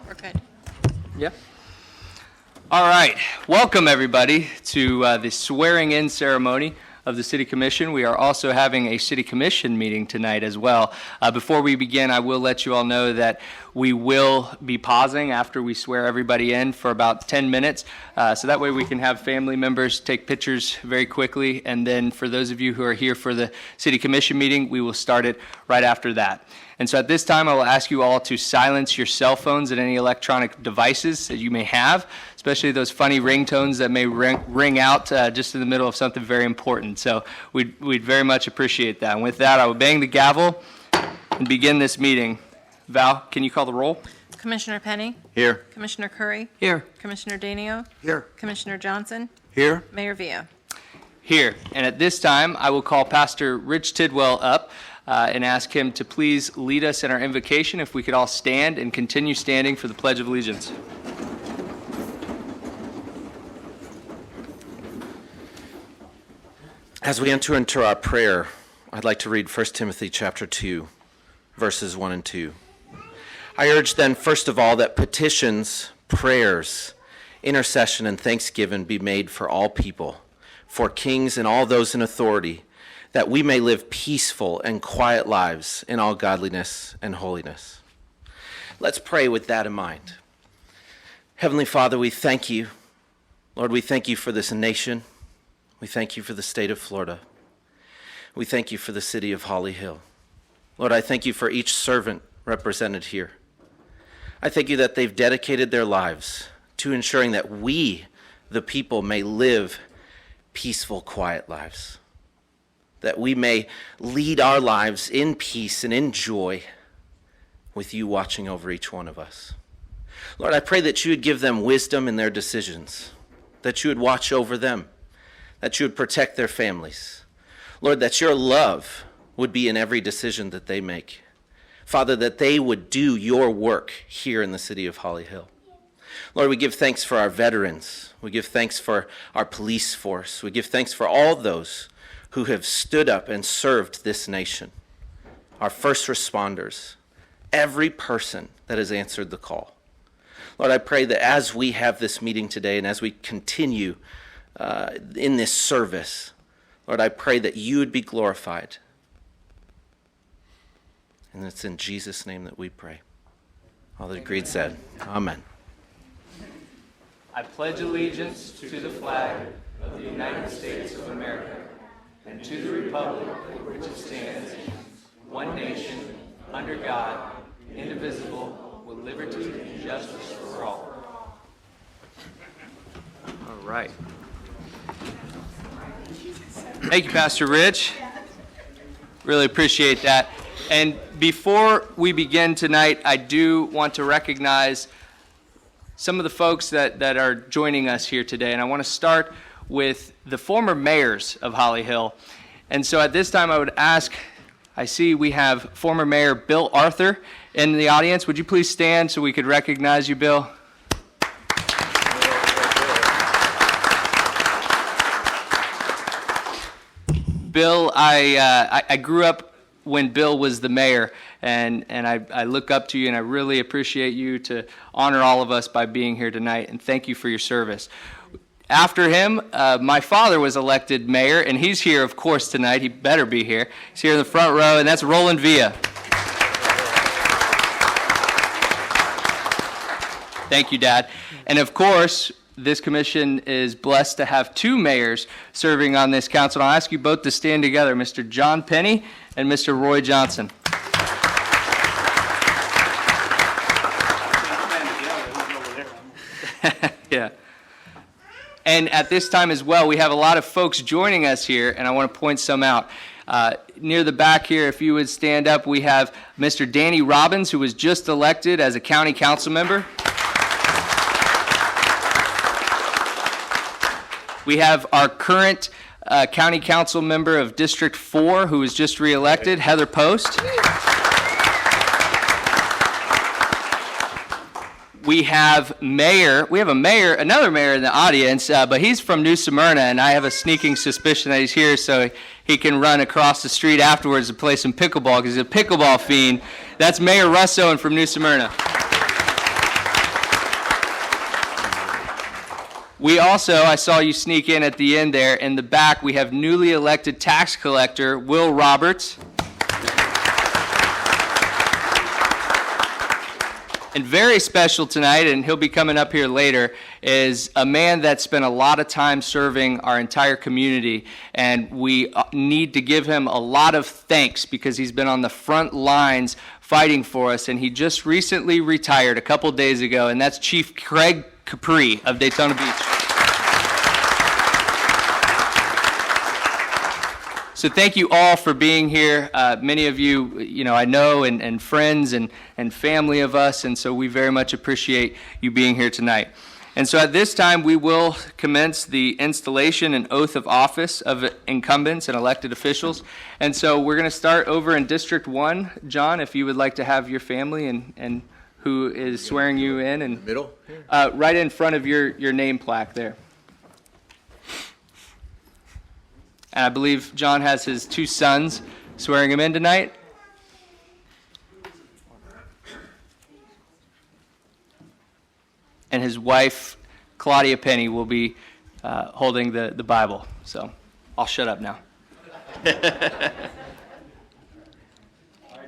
We're good. Yeah. All right. Welcome, everybody, to the swearing-in ceremony of the City Commission. We are also having a City Commission meeting tonight as well. Before we begin, I will let you all know that we will be pausing after we swear everybody in for about 10 minutes, so that way we can have family members take pictures very quickly, and then for those of you who are here for the City Commission meeting, we will start it right after that. And so at this time, I will ask you all to silence your cell phones and any electronic devices that you may have, especially those funny ringtones that may ring out just in the middle of something very important. So we'd very much appreciate that. And with that, I will bang the gavel and begin this meeting. Val, can you call the roll? Commissioner Penny? Here. Commissioner Curry? Here. Commissioner Danio? Here. Commissioner Johnson? Here. Mayor Villa? Here. And at this time, I will call Pastor Rich Tidwell up and ask him to please lead us in our invocation. If we could all stand and continue standing for the Pledge of Allegiance. As we enter into our prayer, I'd like to read 1 Timothy chapter 2, verses 1 and 2. I urge then, first of all, that petitions, prayers, intercession, and thanksgiving be made for all people, for kings and all those in authority, that we may live peaceful and quiet lives in all godliness and holiness. Let's pray with that in mind. Heavenly Father, we thank you. Lord, we thank you for this nation. We thank you for the state of Florida. We thank you for the city of Holly Hill. Lord, I thank you for each servant represented here. I thank you that they've dedicated their lives to ensuring that we, the people, may live peaceful, quiet lives, that we may lead our lives in peace and in joy with you watching over each one of us. Lord, I pray that you would give them wisdom in their decisions, that you would watch over them, that you would protect their families. Lord, that your love would be in every decision that they make. Father, that they would do your work here in the city of Holly Hill. Lord, we give thanks for our veterans. We give thanks for our police force. We give thanks for all those who have stood up and served this nation, our first responders, every person that has answered the call. Lord, I pray that as we have this meeting today and as we continue in this service, Lord, I pray that you would be glorified. And it's in Jesus' name that we pray. All that agreed said, amen. I pledge allegiance to the flag of the United States of America and to the republic for which it stands, one nation, under God, indivisible, with liberty and justice for all. All right. Thank you, Pastor Rich. Really appreciate that. And before we begin tonight, I do want to recognize some of the folks that are joining us here today. And I want to start with the former mayors of Holly Hill. And so at this time, I would ask, I see we have former Mayor Bill Arthur in the audience. Would you please stand so we could recognize you, Bill? Bill, I grew up when Bill was the mayor, and I look up to you, and I really appreciate you to honor all of us by being here tonight, and thank you for your service. After him, my father was elected mayor, and he's here, of course, tonight. He better be here. He's here in the front row, and that's Roland Villa. Thank you, Dad. And of course, this commission is blessed to have two mayors serving on this council. I'll ask you both to stand together, Mr. John Penny and Mr. Roy Johnson. Yeah. And at this time as well, we have a lot of folks joining us here, and I want to point some out. Near the back here, if you would stand up, we have Mr. Danny Robbins, who was just elected as a county council member. We have our current county council member of District 4, who was just reelected, Heather Post. We have another mayor in the audience, but he's from New Smyrna, and I have a sneaking suspicion that he's here so he can run across the street afterwards to play some pickleball, because he's a pickleball fiend. That's Mayor Russo and from New Smyrna. We also, I saw you sneak in at the end there, in the back, we have newly elected tax collector Will Roberts. And very special tonight, and he'll be coming up here later, is a man that spent a lot of time serving our entire community, and we need to give him a lot of thanks because he's been on the front lines fighting for us, and he just recently retired a couple days ago, and that's Chief Craig Capri of Daytona Beach. So thank you all for being here. Many of you, I know, and friends and family of us, and so we very much appreciate you being here tonight. And so at this time, we will commence the installation and oath of office of incumbents and elected officials. And so we're going to start over in District 1. John, if you would like to have your family and who is swearing you in. And Middle? right in front of your name plaque there. And I believe John has his 2 sons swearing him in tonight. And his wife, Claudia Penny, will be holding the Bible. So I'll shut up now. I,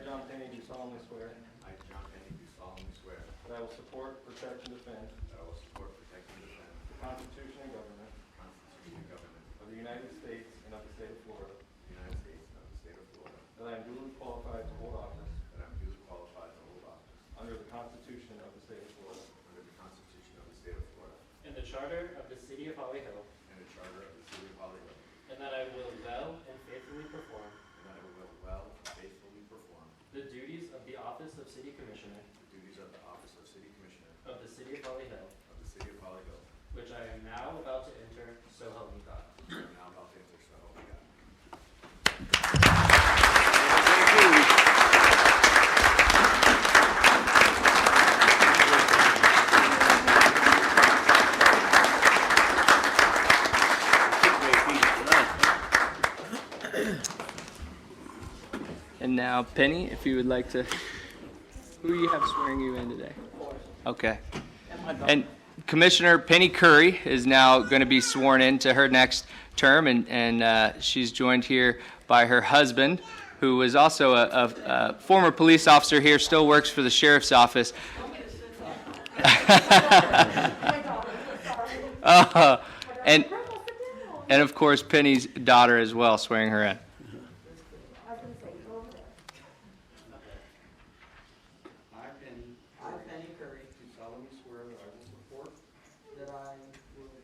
John Penny, do solemnly swear I, John Penny, do solemnly swear that I will support, protect, and defend that I will support, protect, and defend the Constitution and government the Constitution and government of the United States and of the state of Florida, of the United States and of the state of Florida, that I am duly qualified to hold office that I am duly qualified to hold office under the Constitution of the state of Florida, under the Constitution of the state of Florida and the Charter of the City of Holly Hill, and the Charter of the City of Holly Hill, and that I will well and faithfully perform and that I will well and faithfully perform the duties of the office of City Commissioner the duties of the office of City Commissioner of the City of Holly Hill, of the City of Holly Hill, which I am now about to enter, so help me God. which I am now about to enter, so help me God. And now, Penny, if you would like to, who do you have swearing you in today? Okay. And Commissioner Penny Curry is now going to be sworn into her next term, and she's joined here by her husband, who is also a former police officer here, still works for the sheriff's office. And of course, Penny's daughter as well, swearing her in. I, Penny Curry, do solemnly swear that I will support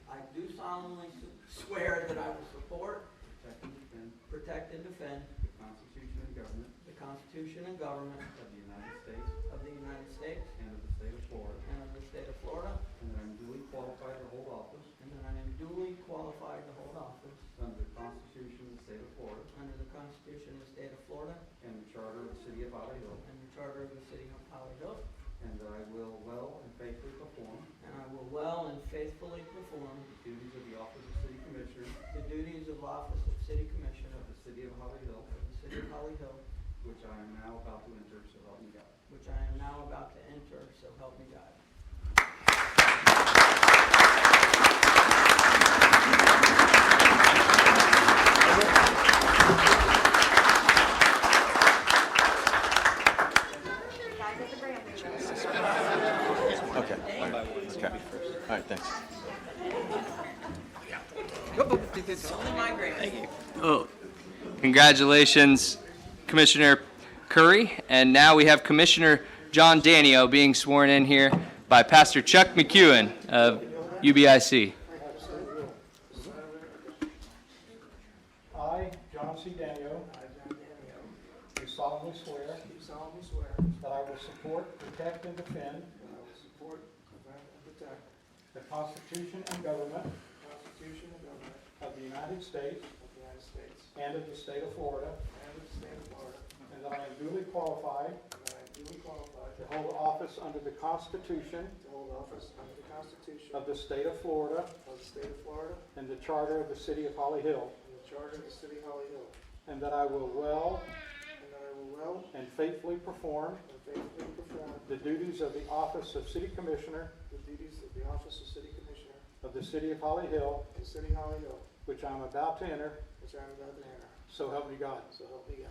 I do solemnly swear that I will support, protect, and defend protect, and defend the Constitution and government the Constitution and government of the United States of the United States and of the state of Florida, and of the state of Florida, and that I am duly qualified to hold office and that I am duly qualified to hold office under the Constitution of the state of Florida under the Constitution of the state of Florida and the Charter of the City of Holly Hill, and the Charter of the City of Holly Hill, and that I will well and faithfully perform and I will well and faithfully perform the duties of the office of City Commissioner the duties of office of City Commissioner of the City of Holly Hill, of the City of Holly Hill, which I am now about to enter, so help me God. which I am now about to enter, so help me God. Okay. Okay. All right, thanks. Congratulations, Commissioner Curry. And now we have Commissioner John Danio being sworn in here by Pastor Chuck McEwen of UBIC. I, John C. Danio, do solemnly swear that I will support, protect, and defend the Constitution and government of the United States and of the state of Florida, and that I am duly qualified to hold office under the Constitution of the state of Florida and the Charter of the City of Holly Hill, and that I will well and faithfully perform the duties of the office of City Commissioner of the city of Holly Hill, of the city of Holly Hill, which I am about to enter, which I am about to enter. so help me God. So help me God.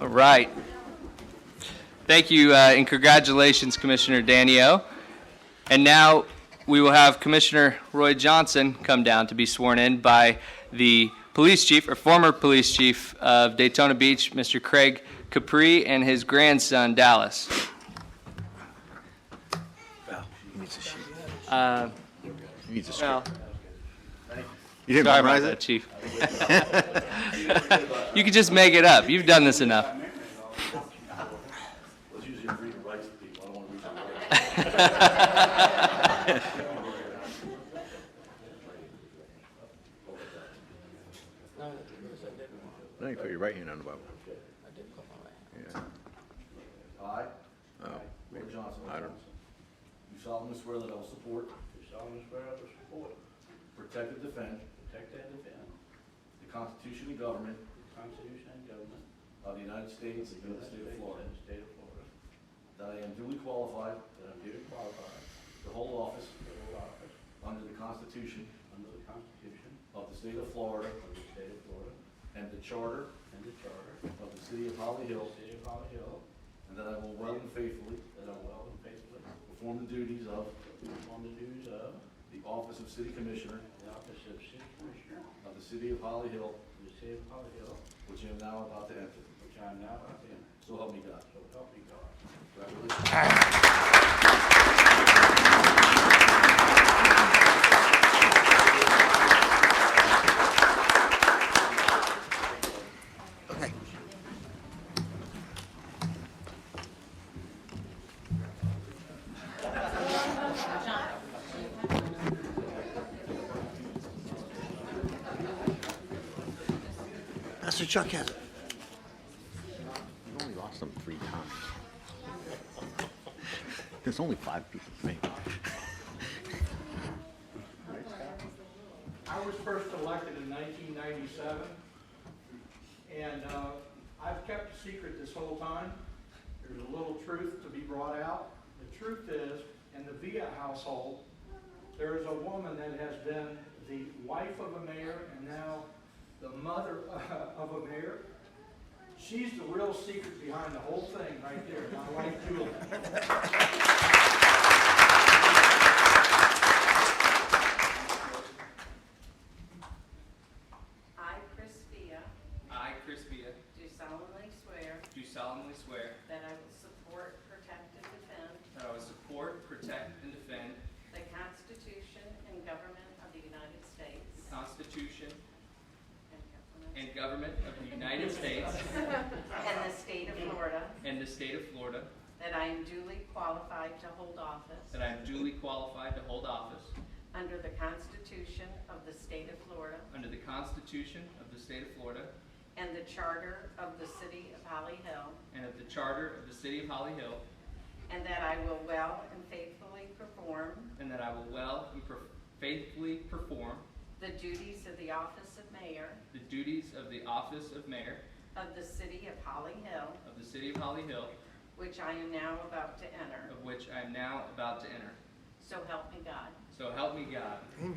All right. Thank you and congratulations, Commissioner Danio. And now we will have Commissioner Roy Johnson come down to be sworn in by the police chief, or former police chief of Daytona Beach, Mr. Craig Capri, and his grandson, Dallas. He needs a Well, You didn't sorry about memorize that, it? Chief. You can just make it up. You've done this enough. Let's usually read the rights of people. I don't want to read the rights. No, you put your right hand on the Bible. Yeah. I, Oh, Roy Johnson. I don't. Do solemnly swear that I will support, Do solemnly swear I will support, protect, and defend protect, and defend the Constitution and government the Constitution and government of the United States and of the state of Florida. and the state of Florida, That I am duly qualified that I am duly qualified to hold office to hold office under the Constitution under the Constitution of the state of Florida of the state of Florida and the charter and the charter of the city of Holly of Hill, the city of Holly Hill, and that I will well and faithfully that I will well and faithfully perform the duties of perform the duties of the office of city commissioner the office of city commissioner of the city of Holly Hill, of the city of Holly Hill, which I am now about to enter. which I am now about to enter. So help me God. So help me God. Congratulations. Pastor Chuck has it. You've only lost them 3 times. There's only 5 people to make. I was first elected in 1997, and I've kept a secret this whole time. There's a little truth to be brought out. The truth is, in the Villa household, there is a woman that has been the wife of a mayor and now the mother of a mayor. She's the real secret behind the whole thing right there, my wife Julie. I, Chris Villa, I, Chris Villa, do solemnly swear do solemnly swear that I will support, protect, and defend that I will support, protect, and defend the Constitution and government of the United States the Constitution and and government of the United States the state of Florida, and the state of Florida, that I am duly qualified to hold office that I am duly qualified to hold office under the Constitution of the state of Florida under the Constitution of the state of Florida and the charter of the city of Holly Hill, and of the charter of the city of Holly Hill, and that I will well and faithfully perform and that I will well and faithfully perform the duties of the office of mayor the duties of the office of mayor of the city of Holly Hill, of the city of Holly Hill, which I am now about to enter. of which I am now about to enter. So help me God. So help me God. Amen.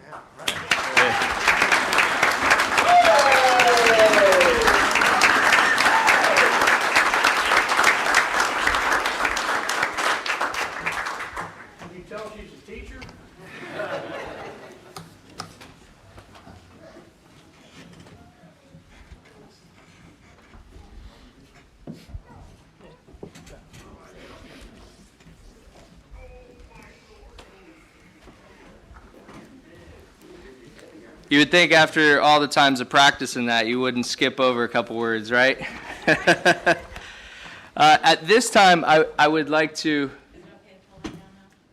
Can you tell she's a teacher? You would think after all the times of practicing that, you wouldn't skip over a couple words, right? At this time, I would like to...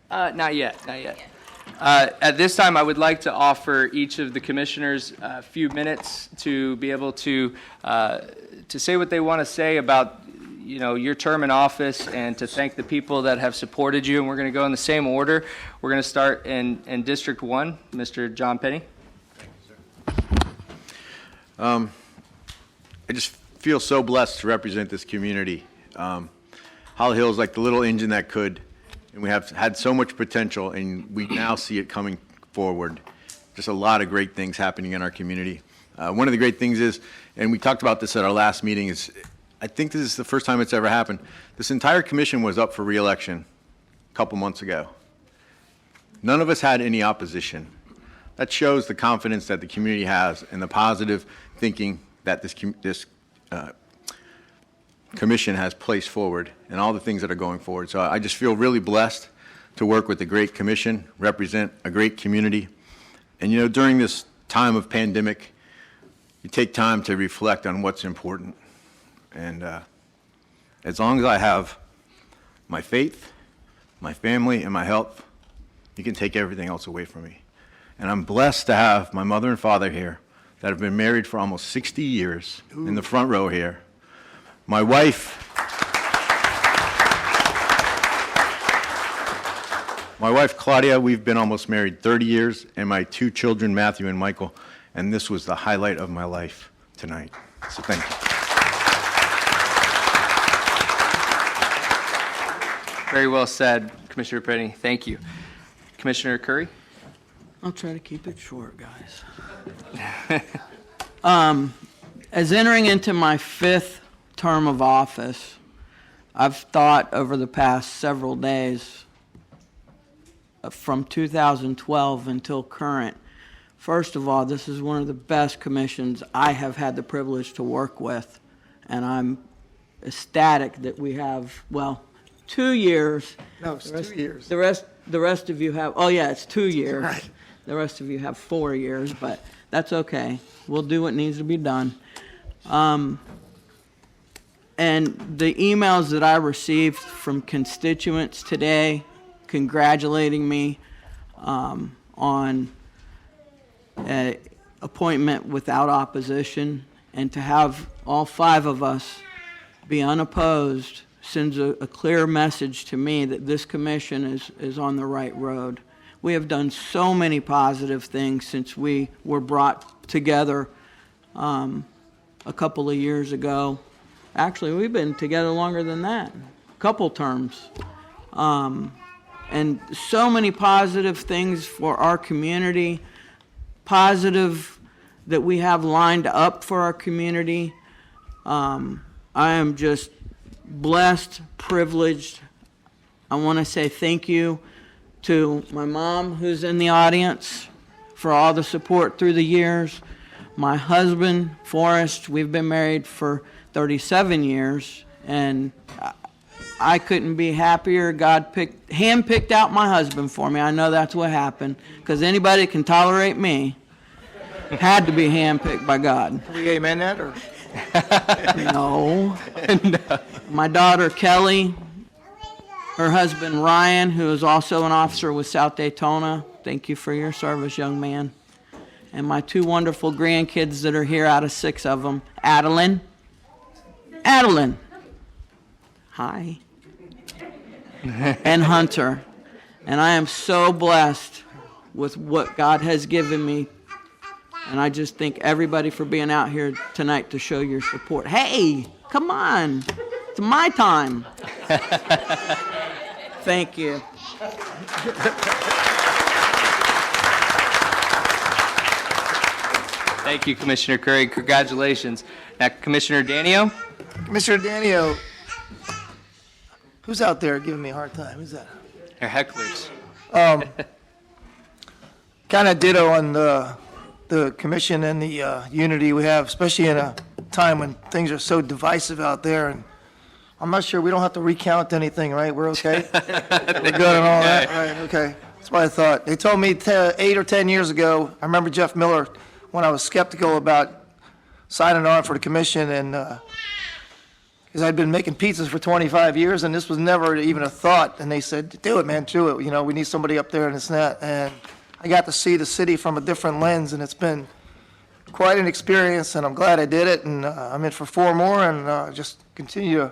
Not yet, not yet. At this time, I would like to offer each of the commissioners a few minutes to be able to say what they want to say about, you know, your term in office, and to thank the people that have supported you. And we're going to go in the same order. We're going to start in District 1, Mr. John Penny. Thank you, sir. I just feel so blessed to represent this community. Holly Hill is like the little engine that could, and we have had so much potential, and we now see it coming forward. Just a lot of great things happening in our community. One of the great things is, and we talked about this at our last meeting, is I think this is the first time it's ever happened. This entire commission was up for re-election a couple months ago. None of us had any opposition. That shows the confidence that the community has and the positive thinking that this commission has placed forward and all the things that are going forward. So I just feel really blessed to work with a great commission, represent a great community. And you know, during this time of pandemic, you take time to reflect on what's important. And as long as I have my faith, my family, and my health, you can take everything else away from me. And I'm blessed to have my mother and father here that have been married for almost 60 years in the front row here. My wife, Claudia, we've been almost married 30 years, and my 2 children, Matthew and Michael, and this was the highlight of my life tonight. So thank you. Very well said, Commissioner Penny. Thank you. Commissioner Curry? I'll try to keep it short, guys. As entering into my 5th term of office, I've thought over the past several days, from 2012 until current, first of all, this is one of the best commissions I have had the privilege to work with, and I'm ecstatic that we have, 2 years. No, it's 2 years. The rest of you have, oh yeah, it's 2 years. Right. The rest of you have 4 years, but that's okay. We'll do what needs to be done. And the emails that I received from constituents today congratulating me on an appointment without opposition, and to have all 5 of us be unopposed sends a clear message to me that this commission is on the right road. We have done so many positive things since we were brought together a couple of years ago. Actually, we've been together longer than that, a couple terms. And so many positive things for our community, positive that we have lined up for our community. I am just blessed, privileged. I want to say thank you to my mom, who's in the audience, for all the support through the years. My husband, Forrest, we've been married for 37 years, and I couldn't be happier. God handpicked out my husband for me. I know that's what happened, because anybody that can tolerate me had to be handpicked by God. Can we amen that, or? No. My daughter, Kelly, her husband, Ryan, who is also an officer with South Daytona. Thank you for your service, young man. And my 2 wonderful grandkids that are here out of 6 of them, Adeline. Hi. And Hunter. And I am so blessed with what God has given me. And I just thank everybody for being out here tonight to show your support. Hey, come on. It's my time. Thank you. Thank you, Commissioner Curry. Congratulations. Now, Commissioner Danio? Commissioner Danio, who's out there giving me a hard time? Who's that? Your hecklers. Kind of ditto on the commission and the unity we have, especially in a time when things are so divisive out there. And I'm not sure, we don't have to recount anything, right? We're okay? We're good and all that? Right, okay. That's what I thought. They told me 8 or 10 years ago, I remember Jeff Miller, when I was skeptical about signing on for the commission, and because I'd been making pizzas for 25 years, and this was never even a thought. And they said, do it, man, do it. You know, we need somebody up there, and it's not. And I got to see the city from a different lens, and it's been quite an experience, and I'm glad I did it. And I'm in for 4 more, and just continue to,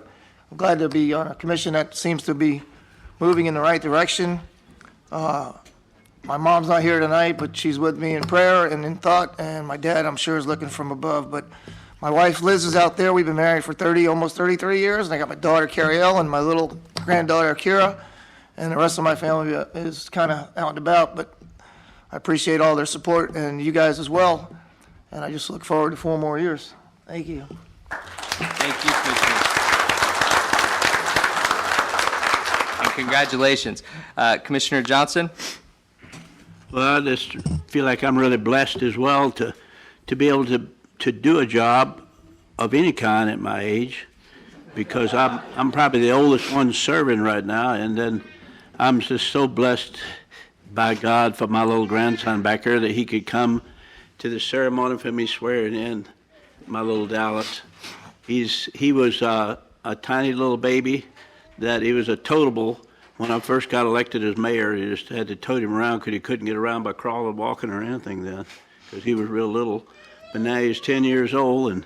I'm glad to be on a commission that seems to be moving in the right direction. My mom's not here tonight, but she's with me in prayer and in thought, and my dad, I'm sure, is looking from above. But my wife Liz is out there. We've been married for almost 33 years, and I got my daughter Carrie Elle and my little granddaughter Akira, and the rest of my family is kind of out and about. But I appreciate all their support, and you guys as well. And I just look forward to 4 more years. Thank you. Thank you, Commissioner. And congratulations. Commissioner Johnson? Well, I just feel like I'm really blessed as well to be able to do a job of any kind at my age, because I'm probably the oldest one serving right now, and then I'm just so blessed by God for my little grandson back there that he could come to the ceremony for me swearing in my little Dallas. He was a tiny little baby that he was a totable. When I first got elected as mayor, he just had to tote him around because he couldn't get around by crawling, walking, or anything then, because he was real little. But now he's 10 years old,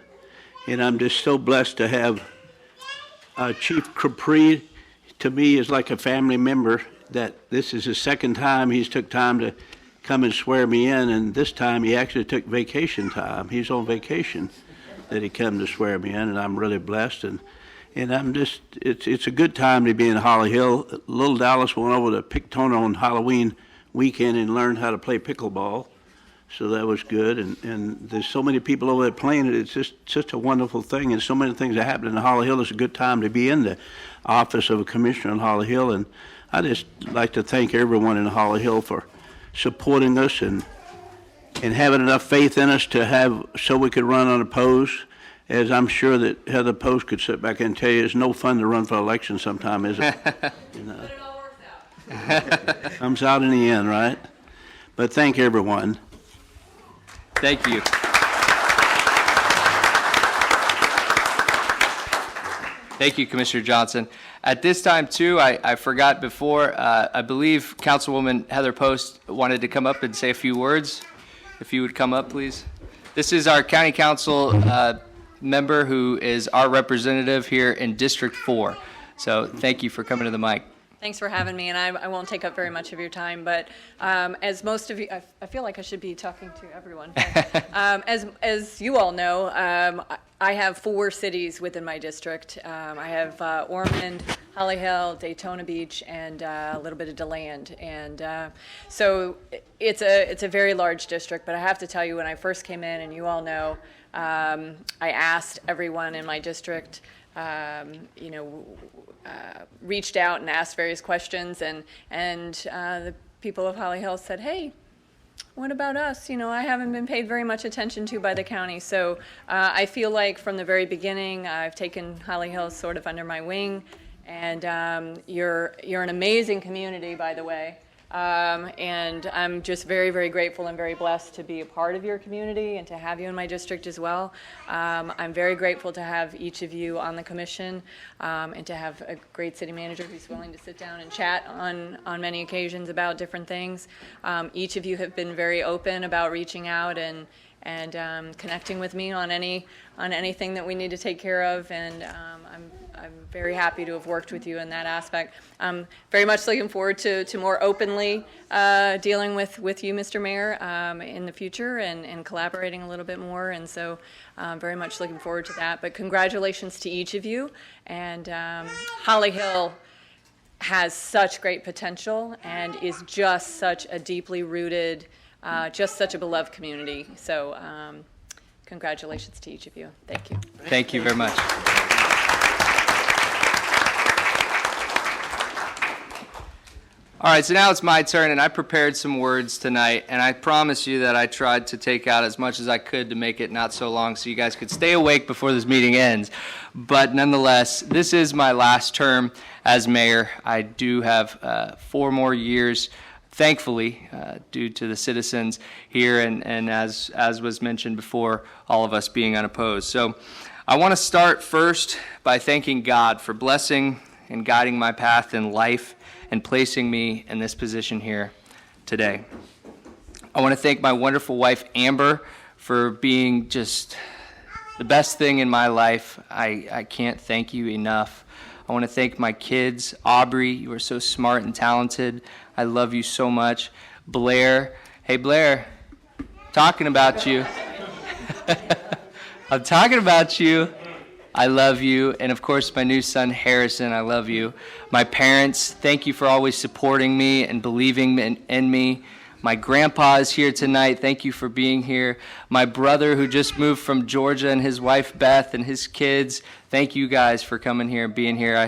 and I'm just so blessed to have Chief Capri. To me, is like a family member. That this is the second time he's took time to come and swear me in, and this time he actually took vacation time. He's on vacation that he come to swear me in, and I'm really blessed. And I'm just, it's a good time to be in Holly Hill. Little Dallas went over to Pictona on Halloween weekend and learned how to play pickleball. So that was good. And there's so many people over there playing it. It's just such a wonderful thing. And so many things that happen in Holly Hill. It's a good time to be in the office of a commissioner in Holly Hill. And I just like to thank everyone in Holly Hill for supporting us and having enough faith in us to have, so we could run unopposed. As I'm sure that Heather Post could sit back and tell you, it's no fun to run for election sometime, is it? You know. But it all works out. Comes out in the end, right? But thank everyone. Thank you. Thank you, Commissioner Johnson. At this time, too, I forgot before, I believe Councilwoman Heather Post wanted to come up and say a few words. If you would come up, please. This is our County Council member who is our representative here in District 4. So thank you for coming to the mic. Thanks for having me, and I won't take up very much of your time, but as most of you, I feel like I should be talking to everyone. But, as you all know, I have 4 cities within my district. I have Ormond, Holly Hill, Daytona Beach, and a little bit of DeLand. And so it's a very large district, but I have to tell you, when I first came in, and you all know, I asked everyone in my district, reached out and asked various questions, and the people of Holly Hill said, hey, what about us? I haven't been paid very much attention to by the county. So I feel like from the very beginning, I've taken Holly Hill sort of under my wing, and you're an amazing community, by the way. And I'm just very, very grateful and very blessed to be a part of your community and to have you in my district as well. I'm very grateful to have each of you on the commission, and to have a great city manager who's willing to sit down and chat on many occasions about different things. Each of you have been very open about reaching out and connecting with me on anything that we need to take care of, and I'm very happy to have worked with you in that aspect. I'm very much looking forward to more openly dealing with you, Mr. Mayor, in the future, and collaborating a little bit more, and so very much looking forward to that. But congratulations to each of you, and Holly Hill has such great potential and is just such a deeply rooted, just such a beloved community. So congratulations to each of you. Thank you. Thank you very much. All right, so now it's my turn, and I prepared some words tonight, and I promise you that I tried to take out as much as I could to make it not so long so you guys could stay awake before this meeting ends. But nonetheless, this is my last term as mayor. I do have 4 more years, thankfully, due to the citizens here, and as was mentioned before, all of us being unopposed. So I want to start first by thanking God for blessing and guiding my path in life and placing me in this position here today. I want to thank my wonderful wife, Amber, for being just the best thing in my life. I can't thank you enough. I want to thank my kids. Aubrey, you are so smart and talented. I love you so much. Blair. Hey, Blair, talking about you. I'm talking about you. I love you. And of course, my new son, Harrison, I love you. My parents, thank you for always supporting me and believing in me. My grandpa is here tonight. Thank you for being here. My brother who just moved from Georgia and his wife, Beth, and his kids, thank you guys for coming here and being here. I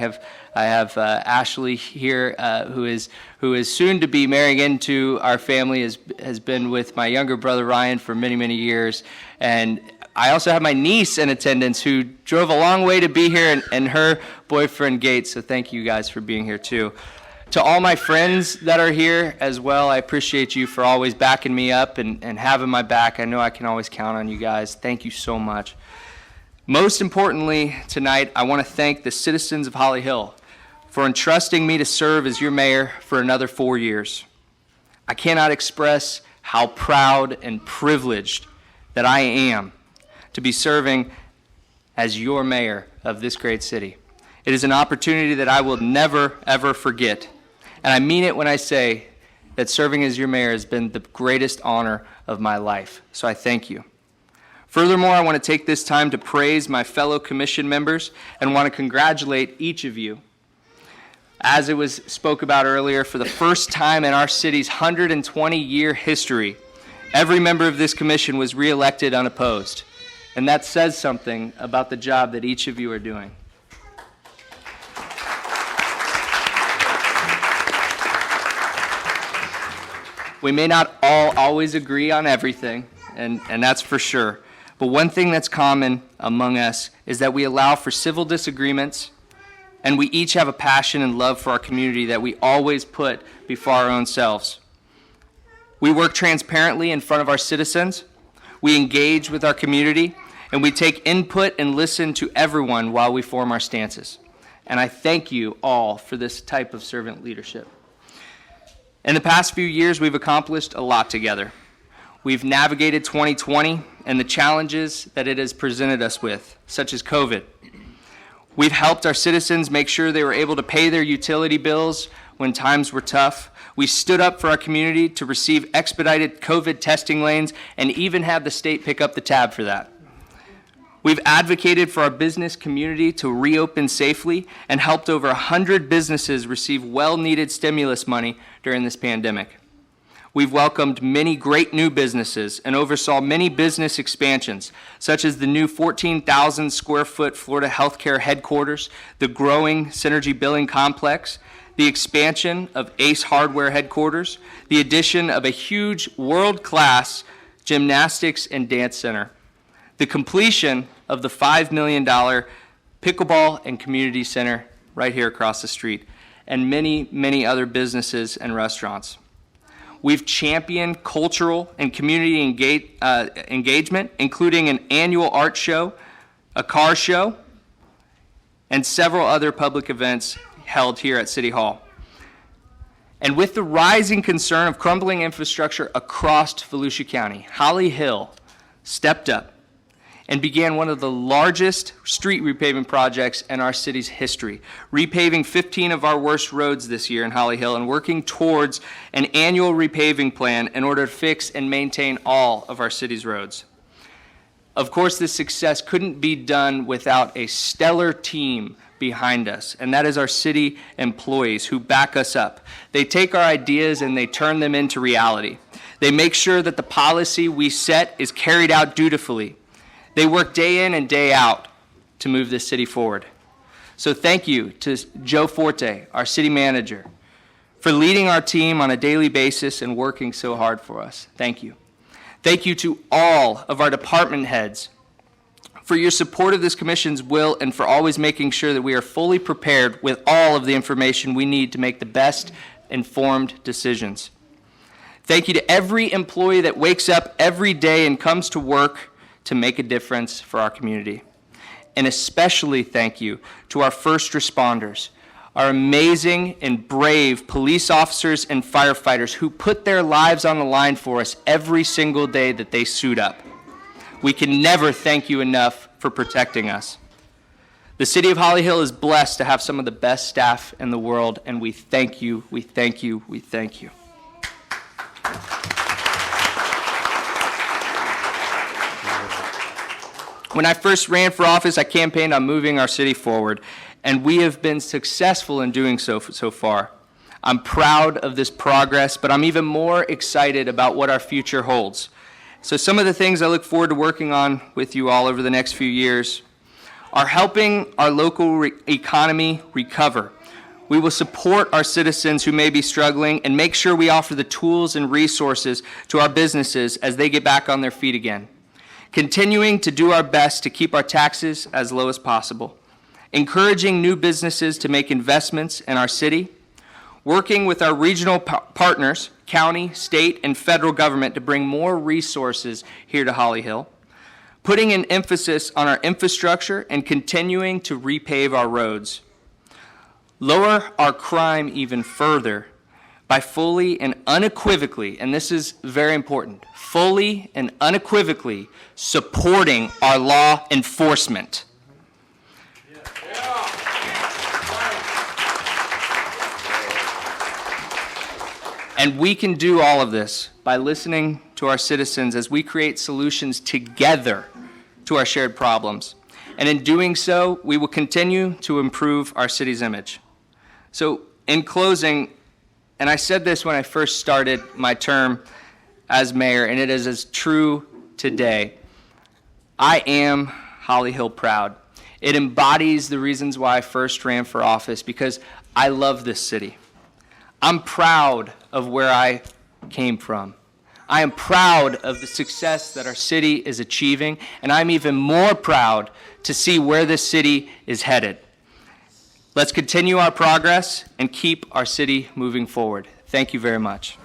have Ashley here, who is soon to be marrying into our family, has been with my younger brother Ryan for many, many years. And I also have my niece in attendance who drove a long way to be here, and her boyfriend Gates. So thank you guys for being here too. To all my friends that are here as well, I appreciate you for always backing me up and having my back. I know I can always count on you guys. Thank you so much. Most importantly, tonight, I want to thank the citizens of Holly Hill for entrusting me to serve as your mayor for another 4 years. I cannot express how proud and privileged that I am to be serving as your mayor of this great city. It is an opportunity that I will never, ever forget. And I mean it when I say that serving as your mayor has been the greatest honor of my life. So I thank you. Furthermore, I want to take this time to praise my fellow commission members and want to congratulate each of you. As it was spoke about earlier, for the first time in our city's 120-year history, every member of this commission was reelected unopposed. And that says something about the job that each of you are doing. We may not all always agree on everything, and that's for sure. But one thing that's common among us is that we allow for civil disagreements, and we each have a passion and love for our community that we always put before our own selves. We work transparently in front of our citizens, we engage with our community, and we take input and listen to everyone while we form our stances. And I thank you all for this type of servant leadership. In the past few years, we've accomplished a lot together. We've navigated 2020 and the challenges that it has presented us with, such as COVID. We've helped our citizens make sure they were able to pay their utility bills when times were tough. We stood up for our community to receive expedited COVID testing lanes and even had the state pick up the tab for that. We've advocated for our business community to reopen safely and helped over 100 businesses receive well-needed stimulus money during this pandemic. We've welcomed many great new businesses and oversaw many business expansions, such as the new 14,000 square foot Florida Healthcare headquarters, the growing Synergy Billing Complex, the expansion of Ace Hardware headquarters, the addition of a huge world-class gymnastics and dance center, the completion of the $5 million pickleball and community center right here across the street, and many, many other businesses and restaurants. We've championed cultural and community engagement, including an annual art show, a car show, and several other public events held here at City Hall. And with the rising concern of crumbling infrastructure across Volusia County, Holly Hill stepped up and began one of the largest street repaving projects in our city's history, repaving 15 of our worst roads this year in Holly Hill and working towards an annual repaving plan in order to fix and maintain all of our city's roads. Of course, this success couldn't be done without a stellar team behind us, and that is our city employees who back us up. They take our ideas and they turn them into reality. They make sure that the policy we set is carried out dutifully. They work day in and day out to move this city forward. So thank you to Joe Forte, our city manager, for leading our team on a daily basis and working so hard for us. Thank you. Thank you to all of our department heads for your support of this commission's will and for always making sure that we are fully prepared with all of the information we need to make the best informed decisions. Thank you to every employee that wakes up every day and comes to work to make a difference for our community. And especially thank you to our first responders, our amazing and brave police officers and firefighters who put their lives on the line for us every single day that they suit up. We can never thank you enough for protecting us. The city of Holly Hill is blessed to have some of the best staff in the world, and we thank you, we thank you, we thank you. When I first ran for office, I campaigned on moving our city forward, and we have been successful in doing so far. I'm proud of this progress, but I'm even more excited about what our future holds. So some of the things I look forward to working on with you all over the next few years are helping our local economy recover. We will support our citizens who may be struggling and make sure we offer the tools and resources to our businesses as they get back on their feet again. Continuing to do our best to keep our taxes as low as possible. Encouraging new businesses to make investments in our city. Working with our regional partners, county, state, and federal government to bring more resources here to Holly Hill. Putting an emphasis on our infrastructure and continuing to repave our roads. Lower our crime even further by fully and unequivocally, and this is very important, fully and unequivocally supporting our law enforcement. And we can do all of this by listening to our citizens as we create solutions together to our shared problems. And in doing so, we will continue to improve our city's image. So in closing, and I said this when I first started my term as mayor, and it is as true today, I am Holly Hill proud. It embodies the reasons why I first ran for office, because I love this city. I'm proud of where I came from. I am proud of the success that our city is achieving, and I'm even more proud to see where this city is headed. Let's continue our progress and keep our city moving forward. Thank you very much.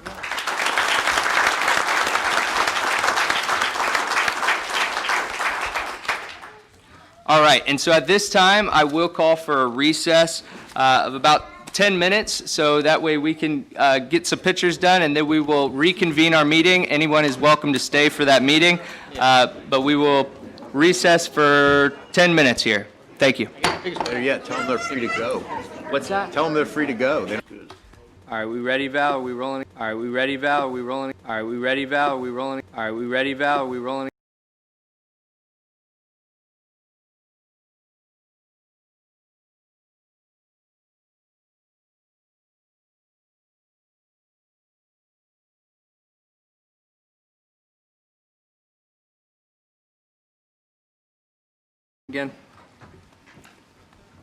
All right, and so at this time, I will call for a recess of about 10 minutes, so that way we can get some pictures done, and then we will reconvene our meeting. Anyone is welcome to stay for that meeting, but we will recess for 10 minutes here. Thank you. Better yet, tell them they're free to go. What's that? Tell them they're free to go. All right, we ready, Val? Are we rolling? All right, we ready, Val? Are we rolling? All right, we ready, Val? Are we rolling? All right, we ready, Val? Are we rolling? Again?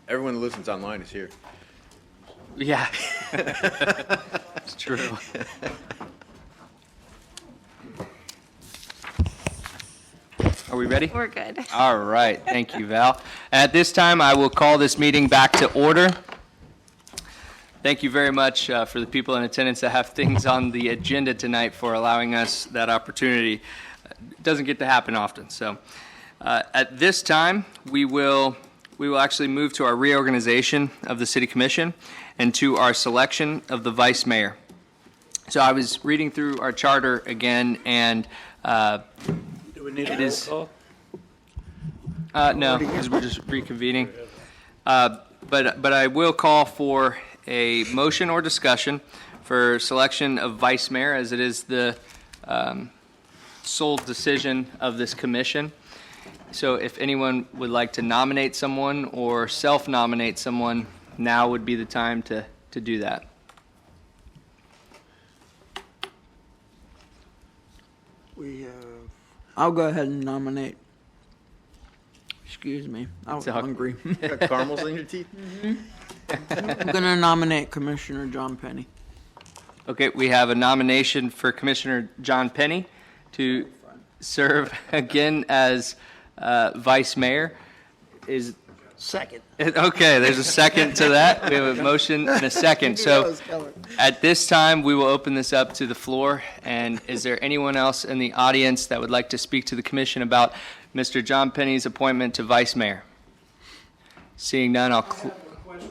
Everyone who listens online is here. Yeah. It's true. Are we ready? We're good. All right, thank you, Val. At this time, I will call this meeting back to order. Thank you very much for the people in attendance that have things on the agenda tonight for allowing us that opportunity. It doesn't get to happen often, so. At this time, we will actually move to our reorganization of the City Commission and to our selection of the Vice Mayor. So I was reading through our charter again, and Do we need a roll call? no, because we're just reconvening. But I will call for a motion or discussion for selection of Vice Mayor, as it is the sole decision of this commission. So if anyone would like to nominate someone or self-nominate someone, now would be the time to do that. I'll go ahead and nominate. Excuse me, I was It's okay. hungry. Got caramels in your teeth? I'm gonna nominate Commissioner John Penny. Okay, we have a nomination for Commissioner John Penny to serve again as Vice Mayor. Is Second. okay, there's a second to that. We have a motion and a second. So at this time, we will open this up to the floor. And is there anyone else in the audience that would like to speak to the commission about Mr. John Penny's appointment to Vice Mayor? Seeing none, I'll. I have a question.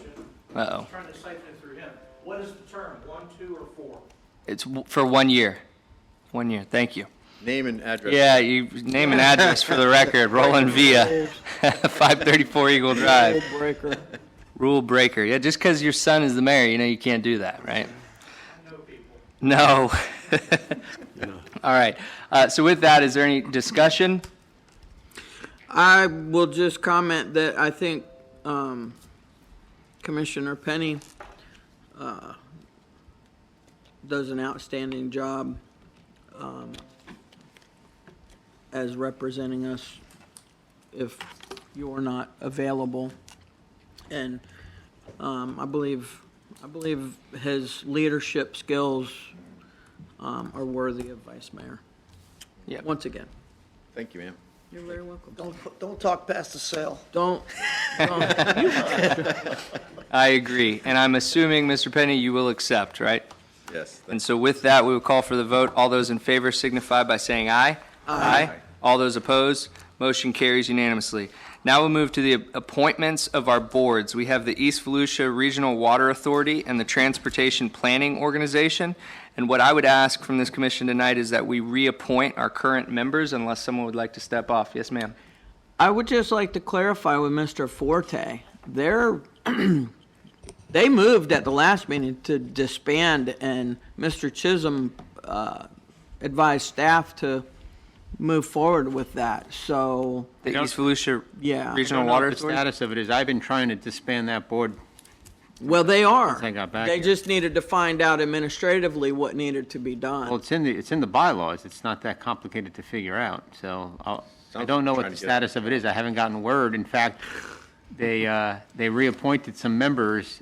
Uh-oh. I'm trying to siphon it through him. What is the term, 1, 2, or 4? It's for 1 year. 1 year. Thank you. Name and address. Yeah, you name and address for the record. Roland Villa, 534 Eagle Drive. Breaker. Rule breaker. Yeah, just because your son is the mayor, you know you can't do that, right? I know people. No. All right. So with that, is there any discussion? I will just comment that I think Commissioner Penny does an outstanding job as representing us if you're not available. And I believe his leadership skills are worthy of Vice Mayor. Yep. Once again, Thank you, ma'am. you're very welcome. Don't talk past the sale. Don't. I agree. And I'm assuming, Mr. Penny, you will accept, right? Yes. And so with that, we will call for the vote. All those in favor signify by saying aye. Aye. All those opposed, motion carries unanimously. Now we'll move to the appointments of our boards. We have the East Volusia Regional Water Authority and the Transportation Planning Organization. And what I would ask from this commission tonight is that we reappoint our current members unless someone would like to step off. Yes, ma'am. I would just like to clarify with Mr. Forte, they moved at the last meeting to disband, and Mr. Chisholm advised staff to move forward with that, so, The East Volusia yeah. Regional Water The Authority? status of it is, I've been trying to disband that board. Well, they are. Since I got back They here. just needed to find out administratively what needed to be Well, done. it's in the bylaws. It's not that complicated to figure out. So I don't know what trying the to get- status of it is. I haven't gotten word. In fact, they reappointed some members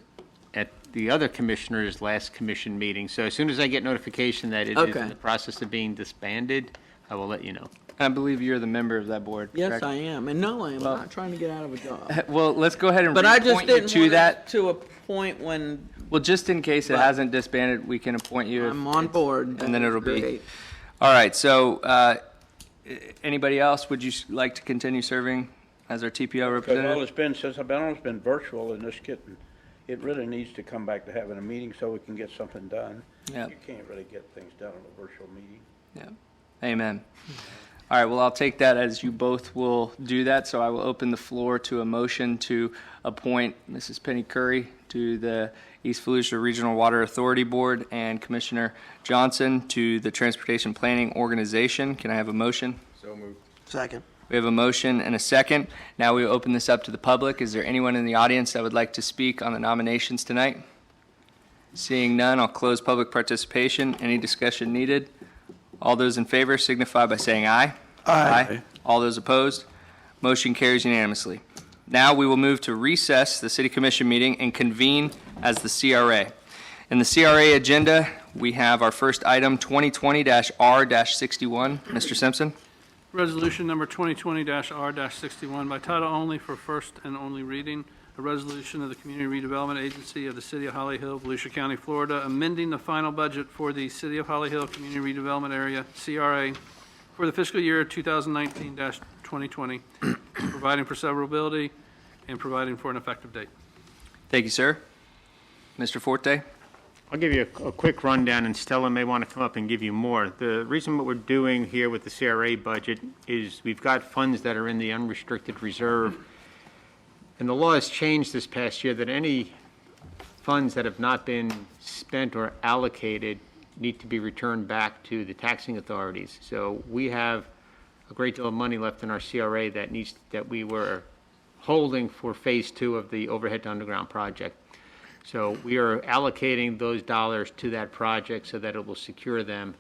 at the other commissioner's last commission meeting. So as soon as I get notification that it is Okay. in the process of being disbanded, I will let you know. I believe you're the member of that board, Yes, correct? I am, and no, I am Well- not trying to get out of a job. Well, let's go ahead and But I just reappoint you didn't to want that. it to a point when Well, just in case it But- hasn't disbanded, we can appoint you. if I'm on it's- board. And then it'll be. Great. All right, so anybody else, would you like to continue serving as our TPO Because all representative? it's been, since I've been on, it's been virtual, and this getting, it really needs to come back to having a meeting so we can get something done. Yep. You can't really get things done in a virtual meeting. Yeah. Amen. All right, well, I'll take that as you both will do that, so I will open the floor to a motion to appoint Mrs. Penny Curry to the East Volusia Regional Water Authority Board and Commissioner Johnson to the Transportation Planning Organization. Can I have a motion? So moved. Second. We have a motion and a second. Now we will open this up to the public. Is there anyone in the audience that would like to speak on the nominations tonight? Seeing none, I'll close public participation. Any discussion needed? All those in favor signify by saying aye. Aye. All those opposed? Motion carries unanimously. Now we will move to recess the City Commission meeting and convene as the CRA. In the CRA agenda, we have our first item, 2020-R-61. Mr. Simpson? Resolution number 2020-R-61 by title only for first and only reading. A resolution of the Community Redevelopment Agency of the City of Holly Hill, Volusia County, Florida, amending the final budget for the City of Holly Hill Community Redevelopment Area, CRA, for the fiscal year 2019-2020, providing for severability and providing for an effective date. Thank you, sir. Mr. Forte? I'll give you a quick rundown, and Stella may want to come up and give you more. The reason what we're doing here with the CRA budget is we've got funds that are in the unrestricted reserve, and the law has changed this past year that any funds that have not been spent or allocated need to be returned back to the taxing authorities. So we have a great deal of money left in our CRA that we were holding for phase 2 of the overhead to underground project. So we are allocating those dollars to that project so that it will secure them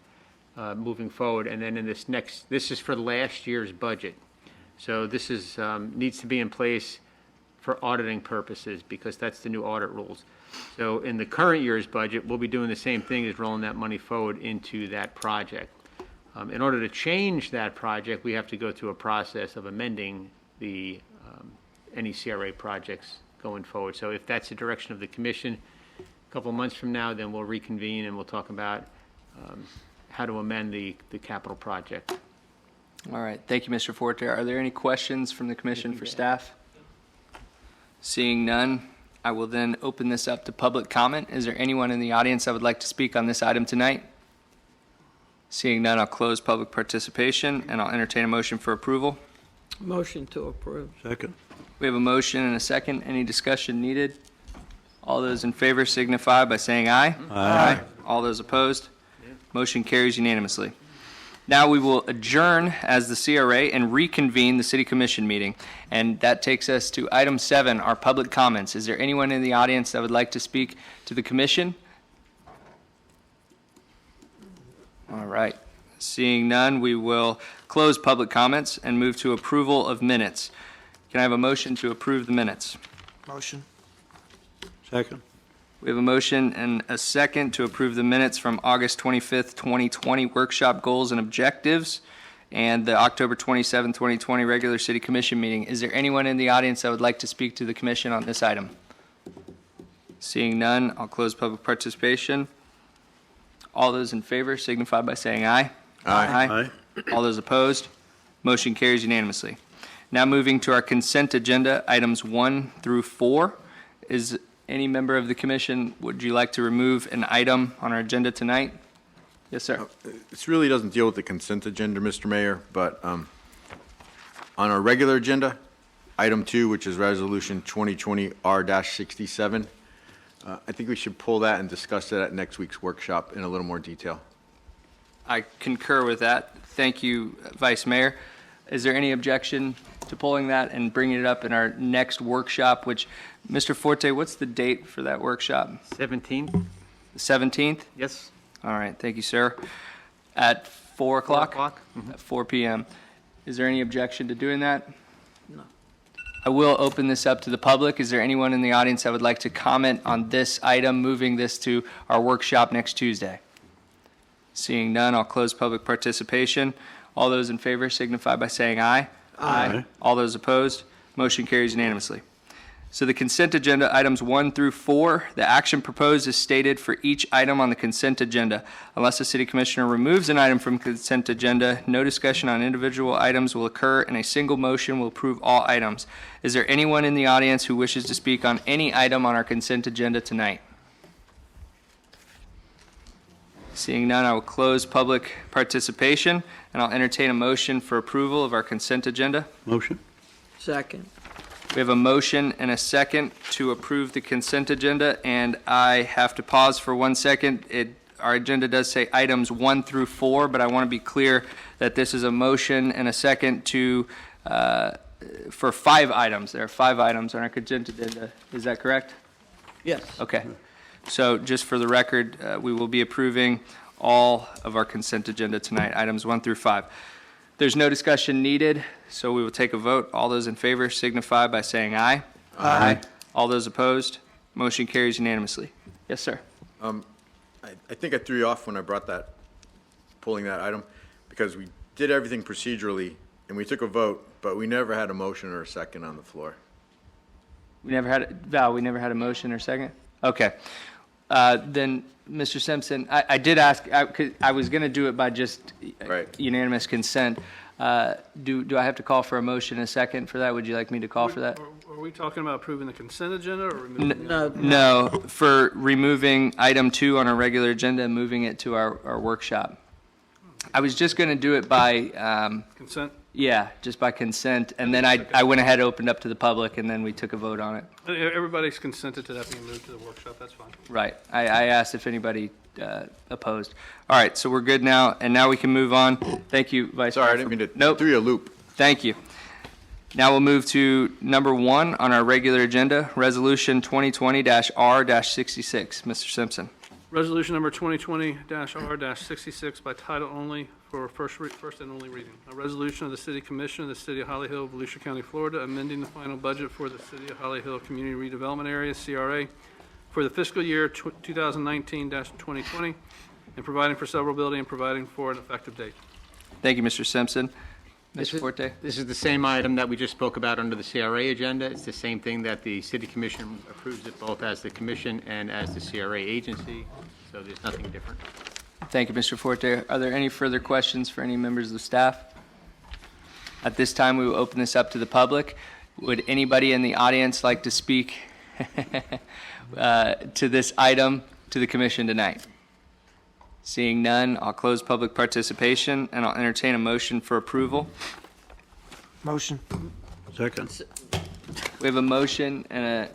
moving forward. And then in this is for last year's budget. So this is needs to be in place for auditing purposes because that's the new audit rules. So in the current year's budget, we'll be doing the same thing as rolling that money forward into that project. In order to change that project, we have to go through a process of amending the any CRA projects going forward. So if that's the direction of the commission, a couple of months from now, then we'll reconvene and we'll talk about how to amend the capital project. All right, thank you, Mr. Forte. Are there any questions from the commission for staff? Seeing none, I will then open this up to public comment. Is there anyone in the audience that would like to speak on this item tonight? Seeing none, I'll close public participation and I'll entertain a motion for approval. Motion to approve. Second. We have a motion and a second. Any discussion needed? All those in favor signify by saying aye. Aye. All those opposed? Motion carries unanimously. Now we will adjourn as the CRA and reconvene the City Commission meeting. And that takes us to item 7, our public comments. Is there anyone in the audience that would like to speak to the commission? All right. Seeing none, we will close public comments and move to approval of minutes. Can I have a motion to approve the minutes? Motion. Second. We have a motion and a second to approve the minutes from August 25th, 2020 workshop goals and objectives and the October 27th, 2020 regular city commission meeting. Is there anyone in the audience that would like to speak to the commission on this item? Seeing none, I'll close public participation. All those in favor signify by saying aye. Aye. All those opposed, motion carries unanimously. Now moving to our consent agenda, items 1 through 4. Is any member of the commission, would you like to remove an item on our agenda tonight? Yes, sir. This really doesn't deal with the consent agenda, Mr. Mayor, but on our regular agenda, item 2, which is Resolution 2020-R-67, I think we should pull that and discuss it at next week's workshop in a little more detail. I concur with that. Thank you, Vice Mayor. Is there any objection to pulling that and bringing it up in our next workshop, which, Mr. Forte, what's the date for that workshop? 17th? The 17th? Yes. All right, thank you, sir. At 4 o'clock? 4 o'clock? Mhm. At 4 p.m. Is there any objection to doing that? No. I will open this up to the public. Is there anyone in the audience that would like to comment on this item, moving this to our workshop next Tuesday? Seeing none, I'll close public participation. All those in favor signify by saying aye. Aye. All those opposed, motion carries unanimously. So the consent agenda, items 1 through 4, the action proposed is stated for each item on the consent agenda. Unless the city commissioner removes an item from consent agenda, no discussion on individual items will occur, and a single motion will approve all items. Is there anyone in the audience who wishes to speak on any item on our consent agenda tonight? Seeing none, I will close public participation, and I'll entertain a motion for approval of our consent agenda. Motion. Second. We have a motion and a second to approve the consent agenda, and I have to pause for 1 second. Our agenda does say items 1 through 4, but I want to be clear that this is a motion and a second for 5 items. There are 5 items on our consent agenda. Is that correct? Yes. Okay. So just for the record, we will be approving all of our consent agenda tonight, items 1 through 5. There's no discussion needed, so we will take a vote. All those in favor signify by saying aye. Aye. All those opposed, motion carries unanimously. Yes, sir. I think I threw you off when I brought that, pulling that item, because we did everything procedurally, and we took a vote, but we never had a motion or a second on the floor. We never had, Val, we never had a motion or second? Okay. Then, Mr. Simpson, I did ask, I was going to do it by just Right. unanimous consent. Do I have to call for a motion and a second for that? Would you like me to call for that? Are we talking about approving the consent agenda or removing? No, for removing item 2 on our regular agenda and moving it to our workshop. I was just going to do it by, Consent? yeah, just by consent, and then I went ahead and opened up to the public, and then we took a vote on it. Everybody's consented to that being moved to the workshop, that's fine. Right. I asked if anybody opposed. All right, so we're good now, and now we can move on. Thank you, Vice Sorry, I Mayor. didn't mean to Nope. throw you a loop. Thank you. Now we'll move to number 1 on our regular agenda, Resolution 2020-R-66. Mr. Simpson. Resolution number 2020-R-66 by title only for first and only reading. A resolution of the City Commission of the City of Holly Hill, Volusia County, Florida, amending the final budget for the City of Holly Hill Community Redevelopment Area, CRA, for the fiscal year 2019-2020, and providing for severability and providing for an effective date. Thank you, Mr. Simpson. This Mr. is- Forte. This is the same item that we just spoke about under the CRA agenda. It's the same thing that the City Commission approves it both as the commission and as the CRA agency, so there's nothing different. Thank you, Mr. Forte. Are there any further questions for any members of the staff? At this time, we will open this up to the public. Would anybody in the audience like to speak to this item to the commission tonight? Seeing none, I'll close public participation, and I'll entertain a motion for approval. Motion. Second. We have a motion and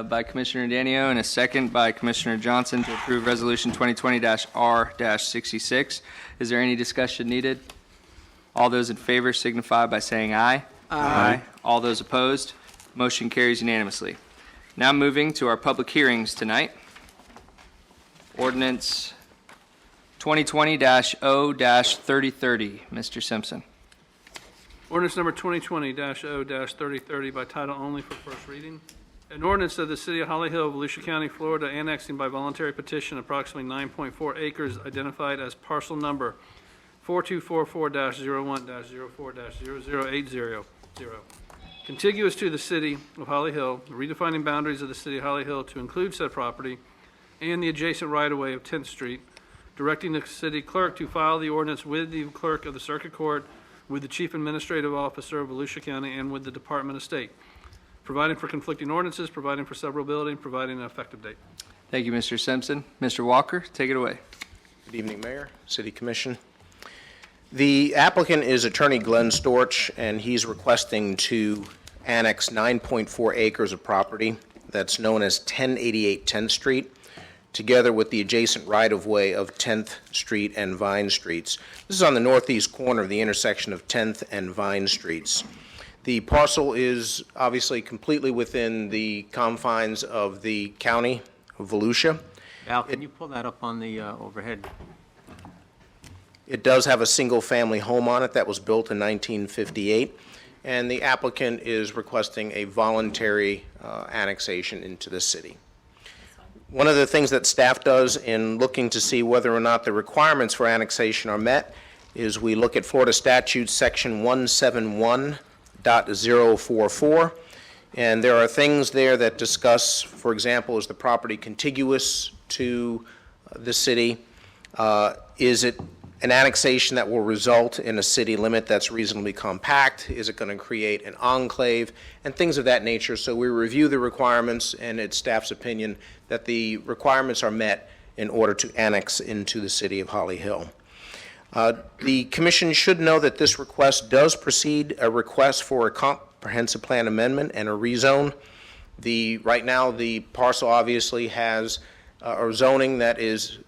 by Commissioner Danio and a second by Commissioner Johnson to approve Resolution 2020-R-66. Is there any discussion needed? All those in favor signify by saying aye. Aye. All those opposed? Motion carries unanimously. Now moving to our public hearings tonight. Ordinance 2020-0-3030. Mr. Simpson. Ordinance number 2020-0-3030 by title only for first reading. An ordinance of the City of Holly Hill, Volusia County, Florida, annexing by voluntary petition approximately 9.4 acres identified as parcel number 4244-01-04-0080, contiguous to the City of Holly Hill, redefining boundaries of the City of Holly Hill to include said property and the adjacent right-of-way of 10th Street, directing the city clerk to file the ordinance with the clerk of the circuit court, with the chief administrative officer of Volusia County, and with the Department of State, providing for conflicting ordinances, providing for severability, and providing an effective date. Thank you, Mr. Simpson. Mr. Walker, take it away. Good evening, Mayor, City Commission. The applicant is Attorney Glenn Storch, and he's requesting to annex 9.4 acres of property that's known as 1088 10th Street, together with the adjacent right-of-way of 10th Street and Vine Streets. This is on the northeast corner of the intersection of 10th and Vine Streets. The parcel is obviously completely within the confines of the county of Volusia. Al, can you pull that up on the overhead? It does have a single-family home on it that was built in 1958, and the applicant is requesting a voluntary annexation into the city. One of the things that staff does in looking to see whether or not the requirements for annexation are met is we look at Florida Statute Section 171.044, and there are things there that discuss, for example, is the property contiguous to the city? Is it an annexation that will result in a city limit that's reasonably compact? Is it going to create an enclave? And things of that nature. So we review the requirements, and it's staff's opinion that the requirements are met in order to annex into the City of Holly Hill. The Commission should know that this request does precede a request for a comprehensive plan amendment and a rezone. Right now, the parcel obviously has a zoning that is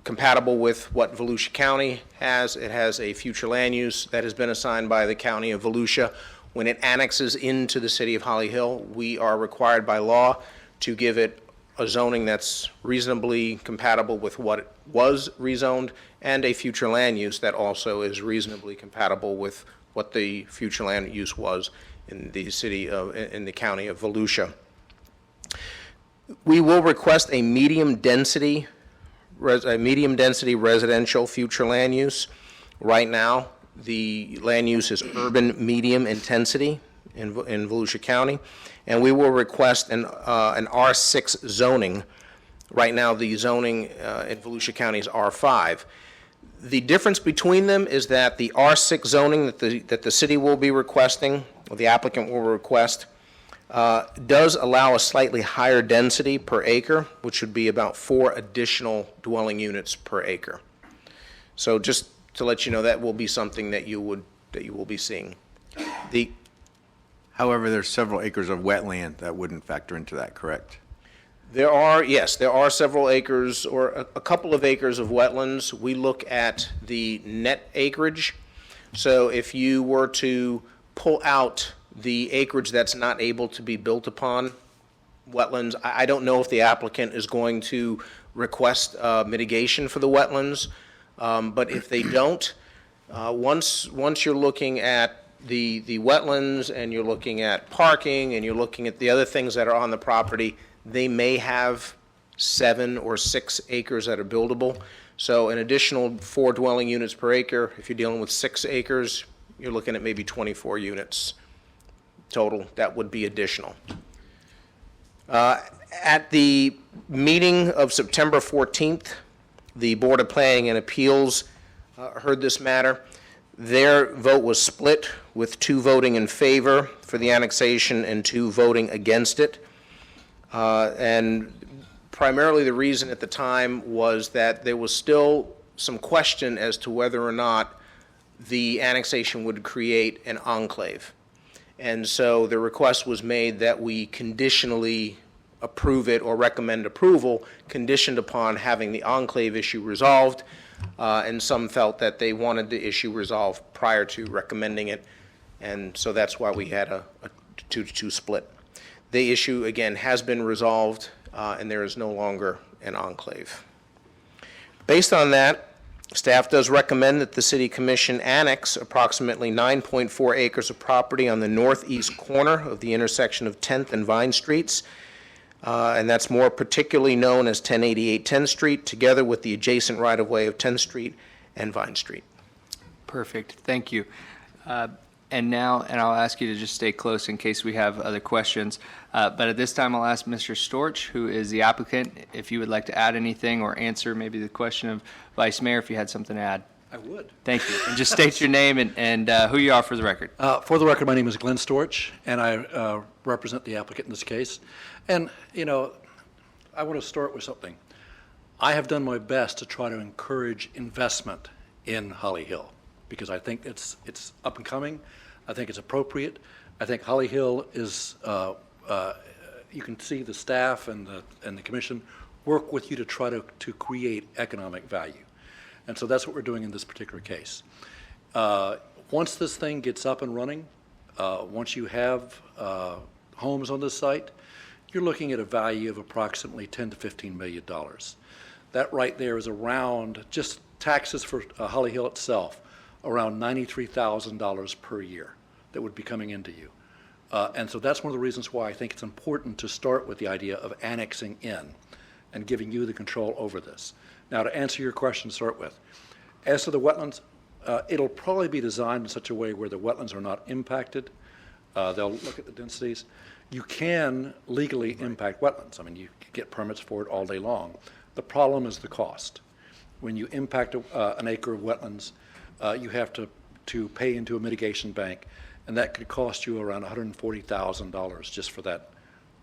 compatible with what Volusia County has. It has a future land use that has been assigned by the County of Volusia. When it annexes into the City of Holly Hill, we are required by law to give it a zoning that's reasonably compatible with what it was rezoned, and a future land use that also is reasonably compatible with what the future land use was in the County of Volusia. We will request a medium density residential future land use. Right now, the land use is urban medium intensity in Volusia County, and we will request an R6 zoning. Right now, the zoning in Volusia County is R5. The difference between them is that the R6 zoning that the city will be requesting, or the applicant will request, does allow a slightly higher density per acre, which would be about 4 additional dwelling units per acre. So just to let you know, that will be something that you will be seeing. However, there's several acres of wetland that wouldn't factor into that, correct? There are several acres, or a couple of acres of wetlands. We look at the net acreage. So if you were to pull out the acreage that's not able to be built upon wetlands, I don't know if the applicant is going to request mitigation for the wetlands, but if they don't, once you're looking at the wetlands, and you're looking at parking, and you're looking at the other things that are on the property, they may have 7 or 6 acres that are buildable. So an additional 4 dwelling units per acre. If you're dealing with 6 acres, you're looking at maybe 24 units total. That would be additional. At the meeting of September 14th, the Board of Planning and Appeals heard this matter. Their vote was split, with 2 voting in favor for the annexation and 2 voting against it. And primarily the reason at the time was that there was still some question as to whether or not the annexation would create an enclave. And so the request was made that we conditionally approve it or recommend approval conditioned upon having the enclave issue resolved. And some felt that they wanted the issue resolved prior to recommending it. And so that's why we had a 2-2 split. The issue, again, has been resolved, and there is no longer an enclave. Based on that, staff does recommend that the City Commission annex approximately 9.4 acres of property on the northeast corner of the intersection of 10th and Vine Streets, and that's more particularly known as 1088 10th Street, together with the adjacent right-of-way of 10th Street and Vine Street. Perfect, thank you. And I'll ask you to just stay close in case we have other questions. But at this time, I'll ask Mr. Storch, who is the applicant, if you would like to add anything or answer maybe the question of Vice Mayor, if you had something to add. I would. Thank you. And just state your name and who you are for the record. For the record, my name is Glenn Storch, and I represent the applicant in this case. And, you know, I want to start with something. I have done my best to try to encourage investment in Holly Hill because I think it's up and coming. I think it's appropriate. I think Holly Hill is, you can see the staff and the commission work with you to try to create economic value. And so that's what we're doing in this particular case. Once this thing gets up and running, once you have homes on this site, you're looking at a value of approximately $10 to $15 million. That right there is around, just taxes for Holly Hill itself, around $93,000 per year that would be coming into you. And so that's one of the reasons why I think it's important to start with the idea of annexing in and giving you the control over this. Now, to answer your question to start with, as to the wetlands, it'll probably be designed in such a way where the wetlands are not impacted. They'll look at the densities. You can legally impact wetlands. I mean, you can get permits for it all day long. The problem is the cost. When you impact an acre of wetlands, you have to pay into a mitigation bank, and that could cost you around $140,000 just for that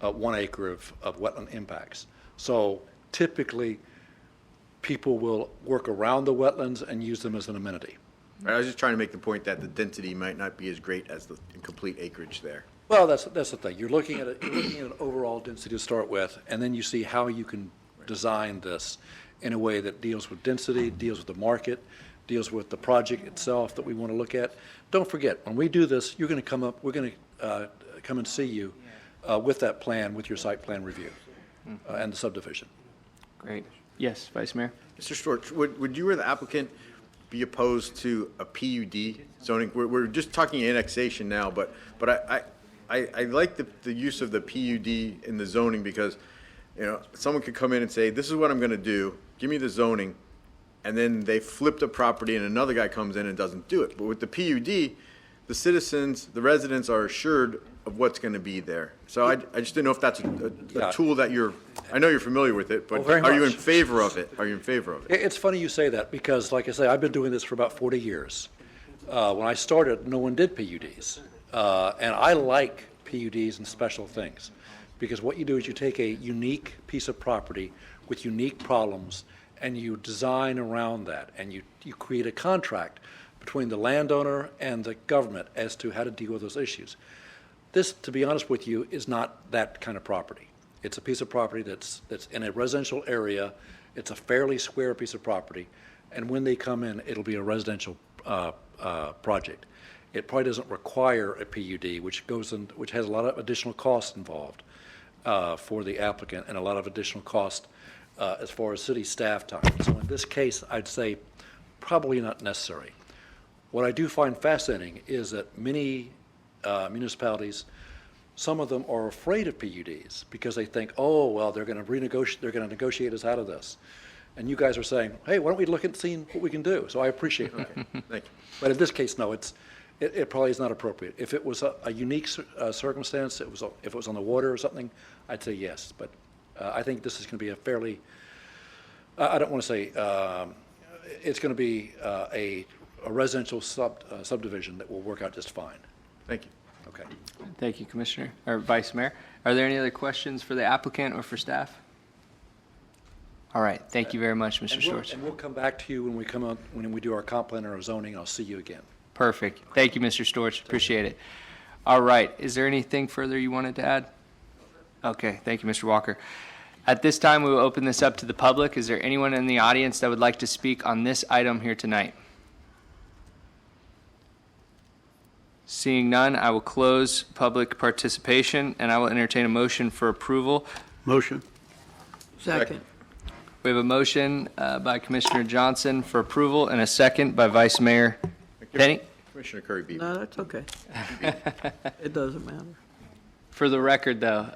1 acre of wetland impacts. So typically, people will work around the wetlands and use them as an amenity. I was just trying to make the point that the density might not be as great as the complete acreage there. Well, that's the thing. You're looking at an overall density to start with, and then you see how you can design this in a way that deals with density, deals with the market, deals with the project itself that we want to look at. Don't forget, when we do this, you're going to come up. We're going to come and see you with that plan, with your site plan review and the subdivision. Great. Yes, Vice Mayor. Mr. Storch, would you or the applicant be opposed to a PUD zoning? We're just talking annexation now, but I like the use of the PUD in the zoning because, you know, someone could come in and say, this is what I'm going to do, give me the zoning, and then they flip the property and another guy comes in and doesn't do it. But with the PUD, the citizens, the residents are assured of what's going to be there. So I just didn't know if that's a tool that I know you're familiar with it, but are you in favor of it? Are you in favor of it? It's funny you say that because, like I say, I've been doing this for about 40 years. When I started, no one did PUDs. And I like PUDs and special things because what you do is you take a unique piece of property with unique problems and you design around that and you create a contract between the landowner and the government as to how to deal with those issues. This, to be honest with you, is not that kind of property. It's a piece of property that's in a residential area. It's a fairly square piece of property, and when they come in, it'll be a residential project. It probably doesn't require a PUD, which has a lot of additional costs involved for the applicant and a lot of additional cost as far as city staff time. So in this case, I'd say probably not necessary. What I do find fascinating is that many municipalities, some of them are afraid of PUDs because they think, oh, well, they're going to negotiate us out of this. And you guys are saying, hey, why don't we look at seeing what we can do? So I appreciate it. Okay, thank you. But in this case, no, it probably is not appropriate. If it was a unique circumstance, if it was on the water or something, I'd say yes. But I think this is going to be a fairly, I don't want to say, it's going to be a residential subdivision that will work out just fine. Thank you. Okay. Thank you, Commissioner, or Vice Mayor. Are there any other questions for the applicant or for staff? All right, thank you very much, Mr. Storch. And we'll come back to you when we do our comp plan or our zoning. I'll see you again. Perfect. Thank you, Mr. Storch. Appreciate it. All right, is there anything further you wanted to add? Okay, thank you, Mr. Walker. At this time, we will open this up to the public. Is there anyone in the audience that would like to speak on this item here tonight? Seeing none, I will close public participation, and I will entertain a motion for approval. Motion. Second. We have a motion by Commissioner Johnson for approval and a second by Vice Mayor Penny. Commissioner Curry beat me. No, that's okay. It doesn't matter. For the record, though,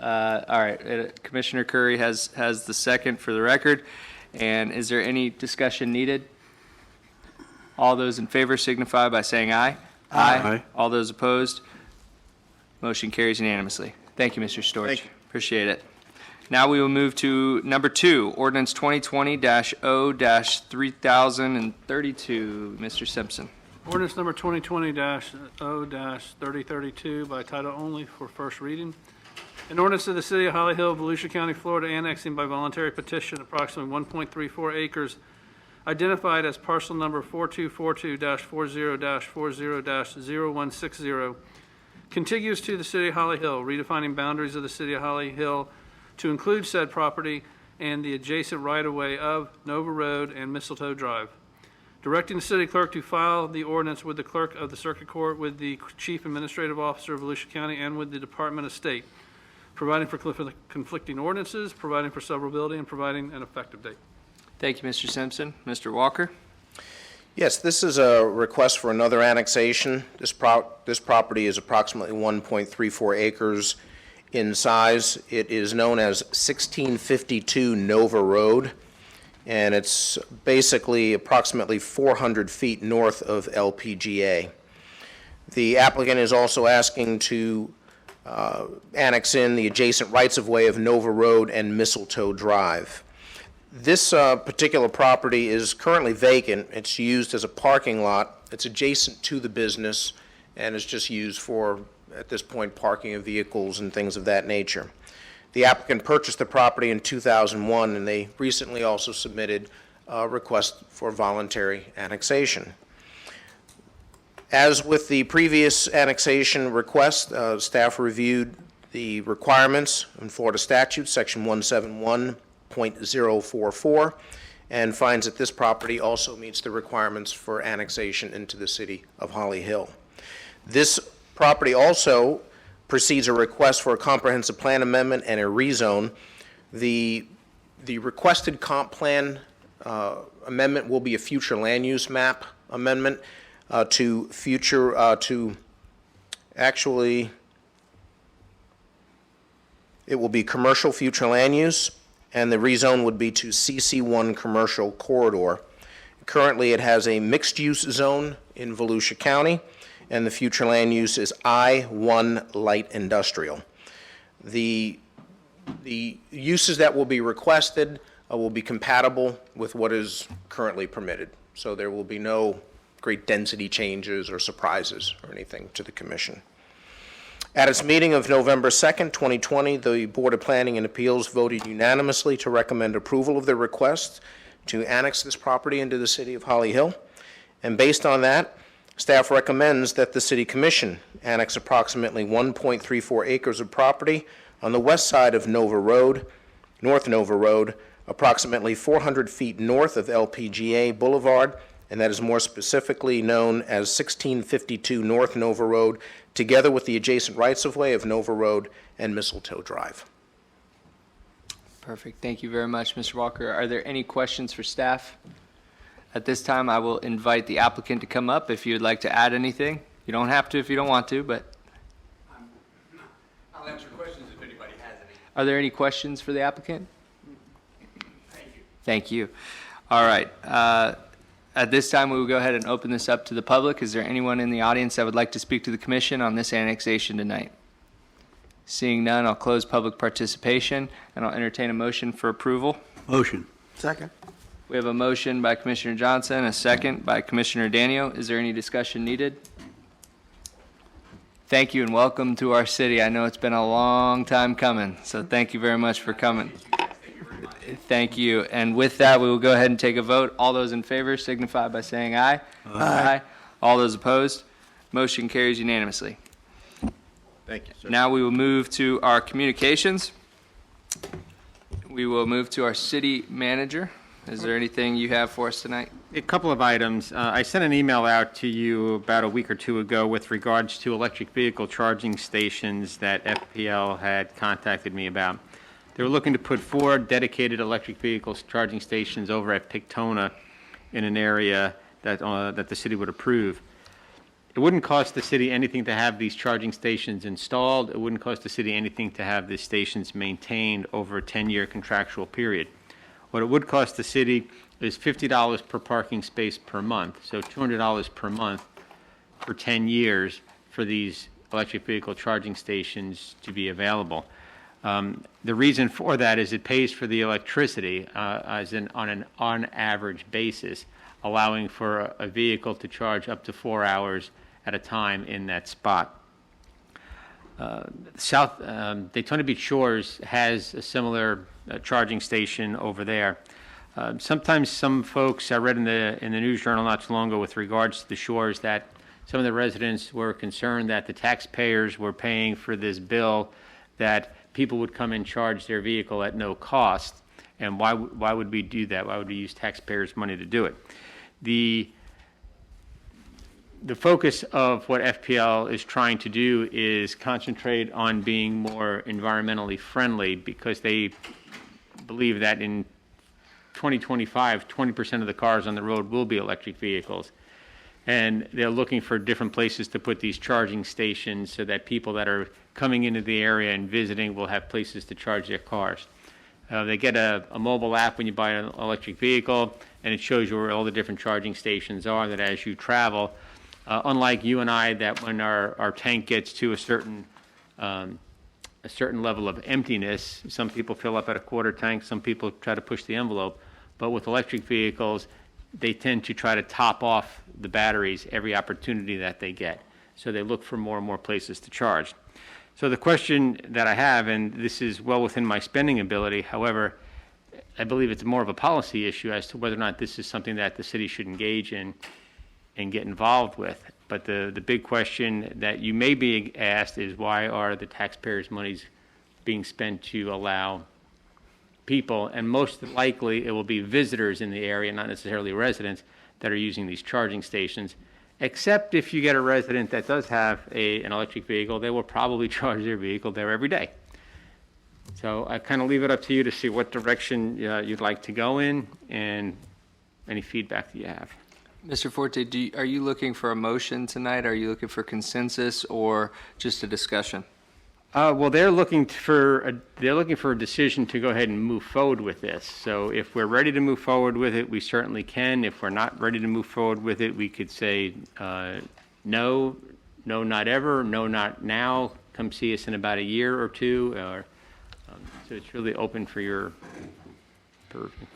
all right, Commissioner Curry has the second for the record. And is there any discussion needed? All those in favor signify by saying aye. Aye. All those opposed? Motion carries unanimously. Thank you, Mr. Storch. Thank you. Appreciate it. Now we will move to number 2, ordinance 2020-0-3032. Mr. Simpson. Ordinance number 2020-0-3032 by title only for first reading. An ordinance of the City of Holly Hill, Volusia County, Florida, annexing by voluntary petition approximately 1.34 acres identified as parcel number 4242-40-40-0160, contiguous to the City of Holly Hill, redefining boundaries of the City of Holly Hill to include said property and the adjacent right-of-way of Nova Road and Mistletoe Drive. Directing the city clerk to file the ordinance with the clerk of the circuit court, with the chief administrative officer of Volusia County, and with the Department of State, providing for conflicting ordinances, providing for severability, and providing an effective date. Thank you, Mr. Simpson. Mr. Walker? Yes, this is a request for another annexation. This property is approximately 1.34 acres in size. It is known as 1652 Nova Road, and it's basically approximately 400 feet north of LPGA. The applicant is also asking to annex in the adjacent rights-of-way of Nova Road and Mistletoe Drive. This particular property is currently vacant. It's used as a parking lot. It's adjacent to the business and is just used for, at this point, parking of vehicles and things of that nature. The applicant purchased the property in 2001, and they recently also submitted a request for voluntary annexation. As with the previous annexation request, staff reviewed the requirements in Florida statute, section 171.044, and finds that this property also meets the requirements for annexation into the City of Holly Hill. This property also precedes a request for a comprehensive plan amendment and a rezone. The requested comp plan amendment will be a future land use map amendment to it will be commercial future land use, and the rezone would be to CC1 commercial corridor. Currently, it has a mixed-use zone in Volusia County, and the future land use is I-1 light industrial. The uses that will be requested will be compatible with what is currently permitted, so there will be no great density changes or surprises or anything to the commission. At its meeting of November 2nd, 2020, the Board of Planning and Appeals voted unanimously to recommend approval of the request to annex this property into the City of Holly Hill. And based on that, staff recommends that the City Commission annex approximately 1.34 acres of property on the west side of Nova Road, North Nova Road, approximately 400 feet north of LPGA Boulevard, and that is more specifically known as 1652 North Nova Road, together with the adjacent rights-of-way of Nova Road and Mistletoe Drive. Perfect. Thank you very much, Mr. Walker. Are there any questions for staff? At this time, I will invite the applicant to come up if you would like to add anything. You don't have to if you don't want to, but I'll answer questions if anybody has any. are there any questions for the applicant? Thank you. Thank you. All right. At this time, we will go ahead and open this up to the public. Is there anyone in the audience that would like to speak to the commission on this annexation tonight? Seeing none, I'll close public participation, and I'll entertain a motion for approval. Motion. Second. We have a motion by Commissioner Johnson, a second by Commissioner Danio. Is there any discussion needed? Thank you and welcome to our city. I know it's been a long time coming, so thank you very much for coming. Thank you. And with that, we will go ahead and take a vote. All those in favor signify by saying aye. Aye. All those opposed? Motion carries unanimously. Thank you, sir. Now we will move to our communications. We will move to our city manager. Is there anything you have for us tonight? A couple of items. I sent an email out to you about a week or two ago with regards to electric vehicle charging stations that FPL had contacted me about. They were looking to put 4 dedicated electric vehicles charging stations over at Pictona in an area that the city would approve. It wouldn't cost the city anything to have these charging stations installed. It wouldn't cost the city anything to have these stations maintained over a 10-year contractual period. What it would cost the city is $50 per parking space per month, so $200 per month for 10 years for these electric vehicle charging stations to be available. The reason for that is it pays for the electricity on an on-average basis, allowing for a vehicle to charge up to 4 hours at a time in that spot. Daytona Beach Shores has a similar charging station over there. Sometimes some folks, I read in the News Journal not too long ago with regards to the shores that some of the residents were concerned that the taxpayers were paying for this bill, that people would come and charge their vehicle at no cost. And why would we do that? Why would we use taxpayers' money to do it? The focus of what FPL is trying to do is concentrate on being more environmentally friendly, because they believe that in 2025, 20% of the cars on the road will be electric vehicles. And they're looking for different places to put these charging stations so that people that are coming into the area and visiting will have places to charge their cars. They get a mobile app when you buy an electric vehicle, and it shows you where all the different charging stations are, that as you travel, unlike you and I, that when our tank gets to a certain level of emptiness, some people fill up at a quarter tank, some people try to push the envelope. But with electric vehicles, they tend to try to top off the batteries every opportunity that they get. So they look for more and more places to charge. So the question that I have, and this is well within my spending ability, however, I believe it's more of a policy issue as to whether or not this is something that the city should engage in and get involved with. But the big question that you may be asked is, why are the taxpayers' monies being spent to allow people, and most likely it will be visitors in the area, not necessarily residents, that are using these charging stations, except if you get a resident that does have an electric vehicle, they will probably charge their vehicle there every day. So I kind of leave it up to you to see what direction you'd like to go in and any feedback that you have. Mr. Forte, are you looking for a motion tonight? Are you looking for consensus or just a discussion? Well, they're looking for a decision to go ahead and move forward with this. So if we're ready to move forward with it, we certainly can. If we're not ready to move forward with it, we could say no, not ever, no, not now. Come see us in about a year or two. So it's really open for your purview.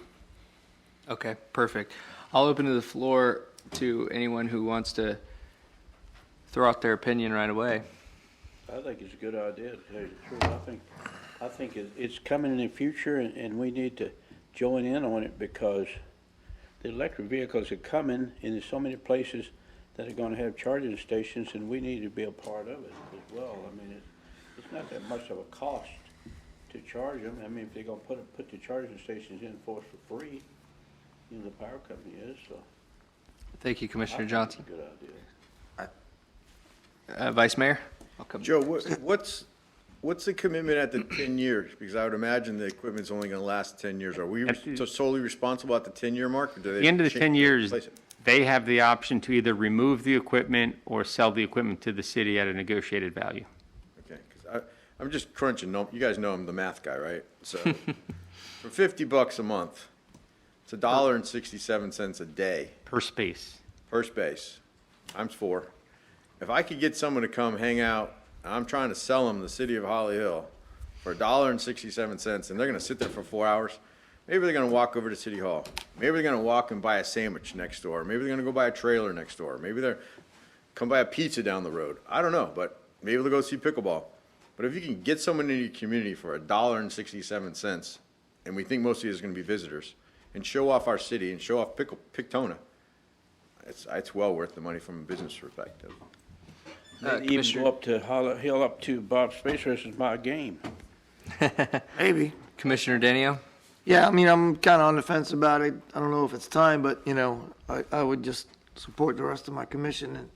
Okay, perfect. I'll open to the floor to anyone who wants to throw out their opinion right away. I think it's a good idea, to tell you the truth. I think it's coming in the future, and we need to join in on it, because the electric vehicles are coming, and there's so many places that are going to have charging stations, and we need to be a part of it as well. I mean, it's not that much of a cost to charge them. I mean, if they're going to put the charging stations in for us for free, you know, the power company is, so. Thank you, Commissioner I think Johnson. it's a good idea. Vice Mayor? Joe, what's the commitment at the 10 years? Because I would imagine the equipment's only going to last 10 years. Are we solely responsible at the 10-year mark? Or do they At the end of the 10 years, replace it? they have the option to either remove the equipment or sell the equipment to the city at a negotiated value. Okay, because I'm just crunching. You guys know I'm the math guy, right? So for $50 a month, it's $1.67 a day. Per space. Per space, times 4. If I could get someone to come hang out, I'm trying to sell them the city of Holly Hill for $1.67, and they're going to sit there for 4 hours. Maybe they're going to walk over to City Hall. Maybe they're going to walk and buy a sandwich next door. Maybe they're going to go buy a trailer next door. Maybe they're come buy a pizza down the road. I don't know, but maybe they'll go see pickleball. But if you can get someone into your community for $1.67, and we think most of you is going to be visitors, and show off our city and show off Pictona, it's well worth the money from a business perspective. Maybe even Commissioner- go up to Hollow Hill, up to Bob's Space Race and buy a game. Maybe. Commissioner Danio? Yeah, I mean, I'm kind of on the fence about it. I don't know if it's time, but, I would just support the rest of my commission and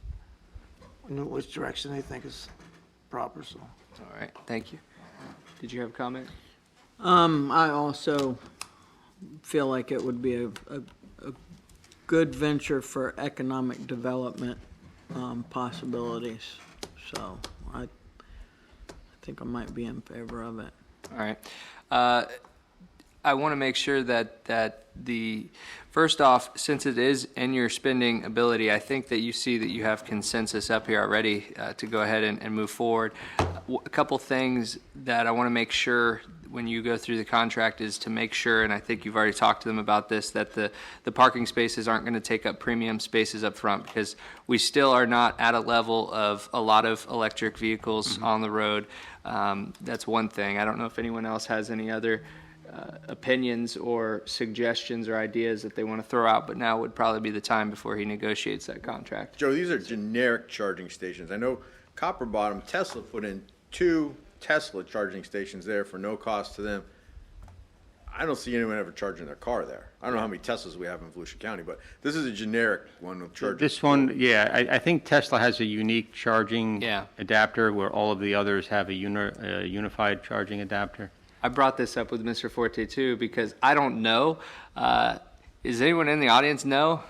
know which direction they think is proper, so. All right, thank you. Did you have a comment? I also feel like it would be a good venture for economic development, possibilities. So I think I might be in favor of it. All right. I want to make sure that first off, since it is in your spending ability, I think that you see that you have consensus up here already to go ahead and move forward. A couple things that I want to make sure when you go through the contract is to make sure, and I think you've already talked to them about this, that the parking spaces aren't going to take up premium spaces up front, because we still are not at a level of a lot of electric vehicles on the road. That's one thing. I don't know if anyone else has any other opinions or suggestions or ideas that they want to throw out, but now would probably be the time before he negotiates that contract. Joe, these are generic charging stations. I know Copper Bottom, Tesla put in 2 Tesla charging stations there for no cost to them. I don't see anyone ever charging their car there. I don't know how many Teslas we have in Volusia County, but this is a generic one with charging. This one, yeah, I think Tesla has a unique charging adapter where all of the others have a unified charging adapter. I brought this up with Mr. Forte too because I don't know. Is anyone in the audience know?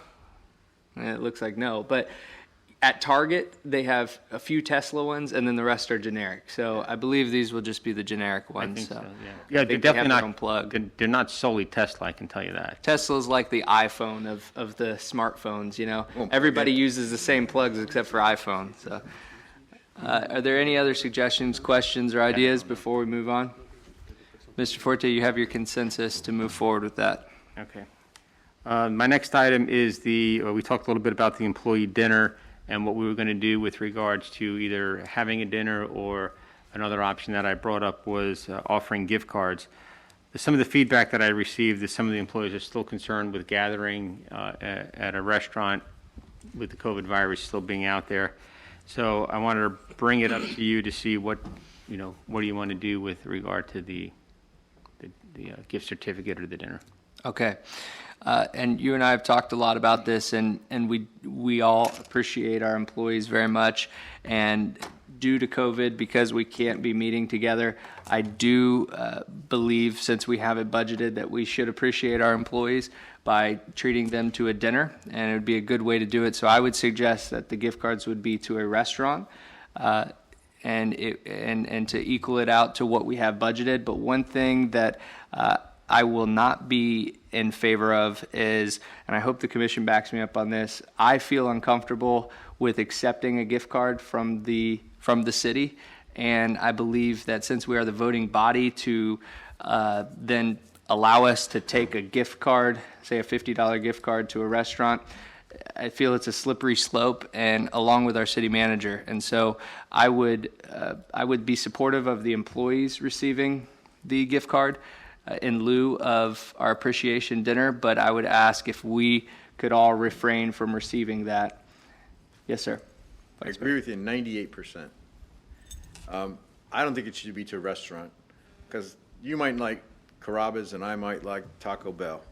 It looks like no, but at Target they have a few Tesla ones and then the rest are generic. So I believe these will just be the generic ones. I think so, yeah. I Yeah, think they're they definitely have their not own plug. They're not solely Tesla, I can tell you that. Tesla's like the iPhone of the smartphones, Everybody uses the same plugs except for iPhone. So, are there any other suggestions, questions, or ideas before we move on? Mr. Forte, you have your consensus to move forward with that. Okay. My next item is we talked a little bit about the employee dinner and what we were going to do with regards to either having a dinner or another option that I brought up was offering gift cards. Some of the feedback that I received is some of the employees are still concerned with gathering at a restaurant with the COVID virus still being out there. So I wanted to bring it up to you to see what do you want to do with regard to the gift certificate or the dinner. Okay. And you and I have talked a lot about this, and we all appreciate our employees very much. And due to COVID, because we can't be meeting together, I do believe, since we have it budgeted, that we should appreciate our employees by treating them to a dinner, and it would be a good way to do it. So I would suggest that the gift cards would be to a restaurant, and to equal it out to what we have budgeted. But one thing that I will not be in favor of is, and I hope the commission backs me up on this, I feel uncomfortable with accepting a gift card from the city, and I believe that since we are the voting body to then allow us to take a gift card, say a $50 gift card to a restaurant, I feel it's a slippery slope, and along with our city manager. And so I would be supportive of the employees receiving the gift card in lieu of our appreciation dinner, but I would ask if we could all refrain from receiving that. Yes, sir. I agree with you 98%. I don't think it should be to a restaurant, because you might like Carrabba's and I might like Taco Bell.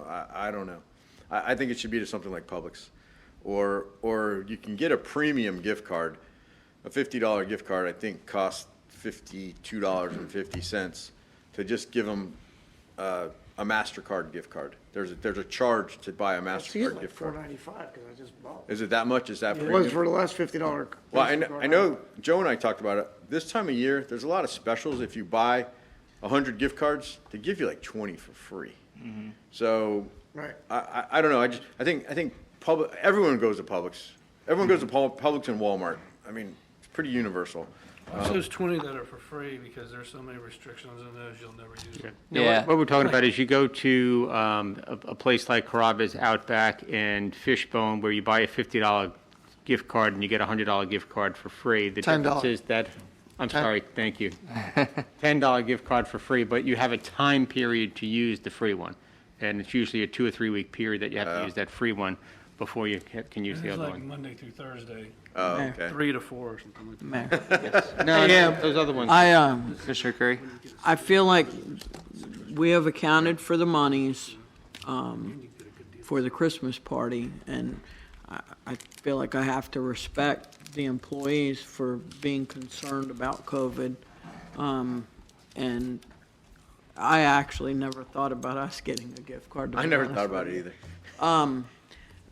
I don't know. I think it should be to something like Publix, or you can get a premium gift card. A $50 gift card I think costs $52.50 to just give them a MasterCard gift card. There's a charge to buy a MasterCard gift card. $4.95 because I just bought it. Is it that much? Is that It premium? was for the last $50. Well, I know Joe and I talked about it. This time of year, there's a lot of specials. If you buy 100 gift cards, they give you like 20 for free. Mm-hmm. So Right. I don't know. I think everyone goes to Publix. Everyone goes to Publix and Walmart. I mean, it's pretty universal. There's 20 that are for free because there's so many restrictions in those you'll never use them. Yeah. What we're talking about is you go to a place like Carrabba's, Outback, and Fishbone, where you buy a $50 gift card and you get a $100 gift card for free. The $10. difference is that, sorry, thank you. $10 gift card for free, but you have a time period to use the free one. And it's usually a 2 or 3 week period that you have to use that free one. before you can use the It's other like one. Monday through Thursday, Oh, Yeah. okay. 3 to 4 or something like that. Mayor. No, Yeah. Those other ones. Commissioner Curry? I feel like we have accounted for the monies for the Christmas party, and I feel like I have to respect the employees for being concerned about COVID. And I actually never thought about us getting a gift card. to I be never honest thought with about it you. either.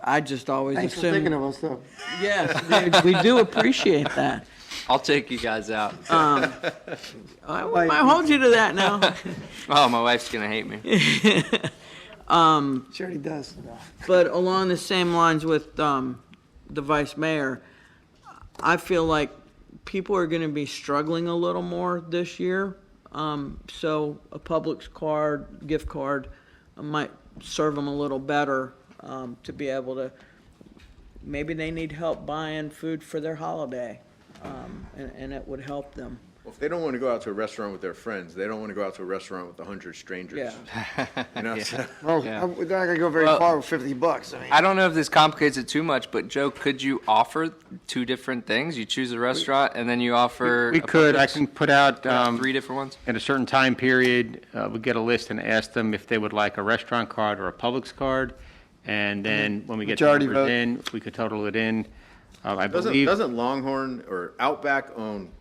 I just always Thanks for thinking assumed, of us, though. yes, we do appreciate that. I'll take you guys out. I might hold you to that now. Oh, my wife's gonna hate me. She already does. But along the same lines with the vice mayor, I feel like people are going to be struggling a little more this year. So a Publix card, gift card, might serve them a little better to be able to. Maybe they need help buying food for their holiday, and it would help them. Well, if they don't want to go out to a restaurant with their friends, they don't want to go out to a restaurant with 100 strangers. Yeah. You know, so- Well, Yeah. we're not gonna go very Well- far with $50. I mean, I don't know if this complicates it too much, but Joe, could you offer two different things? You choose a restaurant and then you offer. We a could, I Publix? can put out, Three different ones? at a certain time period, we get a list and ask them if they would like a restaurant card or a Publix card. And then when we get the Majority numbers vote. in, we could total it in. I believe. Doesn't Longhorn or Outback own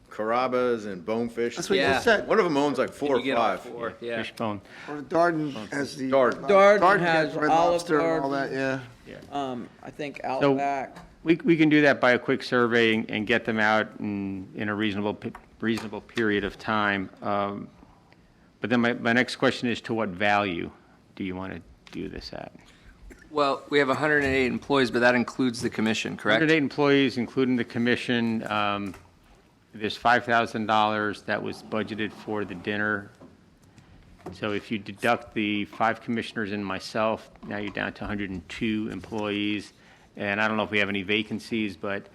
Carrabba's and Bonefish? That's what you Yeah. just said. One of them owns like 4 or You get all 5. four, yeah. Fishbone. Or Darden has the. Darden. Darden has has Red Olive Lobster and all that, Garden. yeah. I think Outback. We can do that by a quick survey and get them out in a reasonable period of time. But then my next question is, to what value do you want to do this at? Well, we have 108 employees, but that includes the commission, correct? 108 employees, including the commission. There's $5,000 that was budgeted for the dinner. So if you deduct the 5 commissioners and myself, now you're down to 102 employees. And I don't know if we have any vacancies, but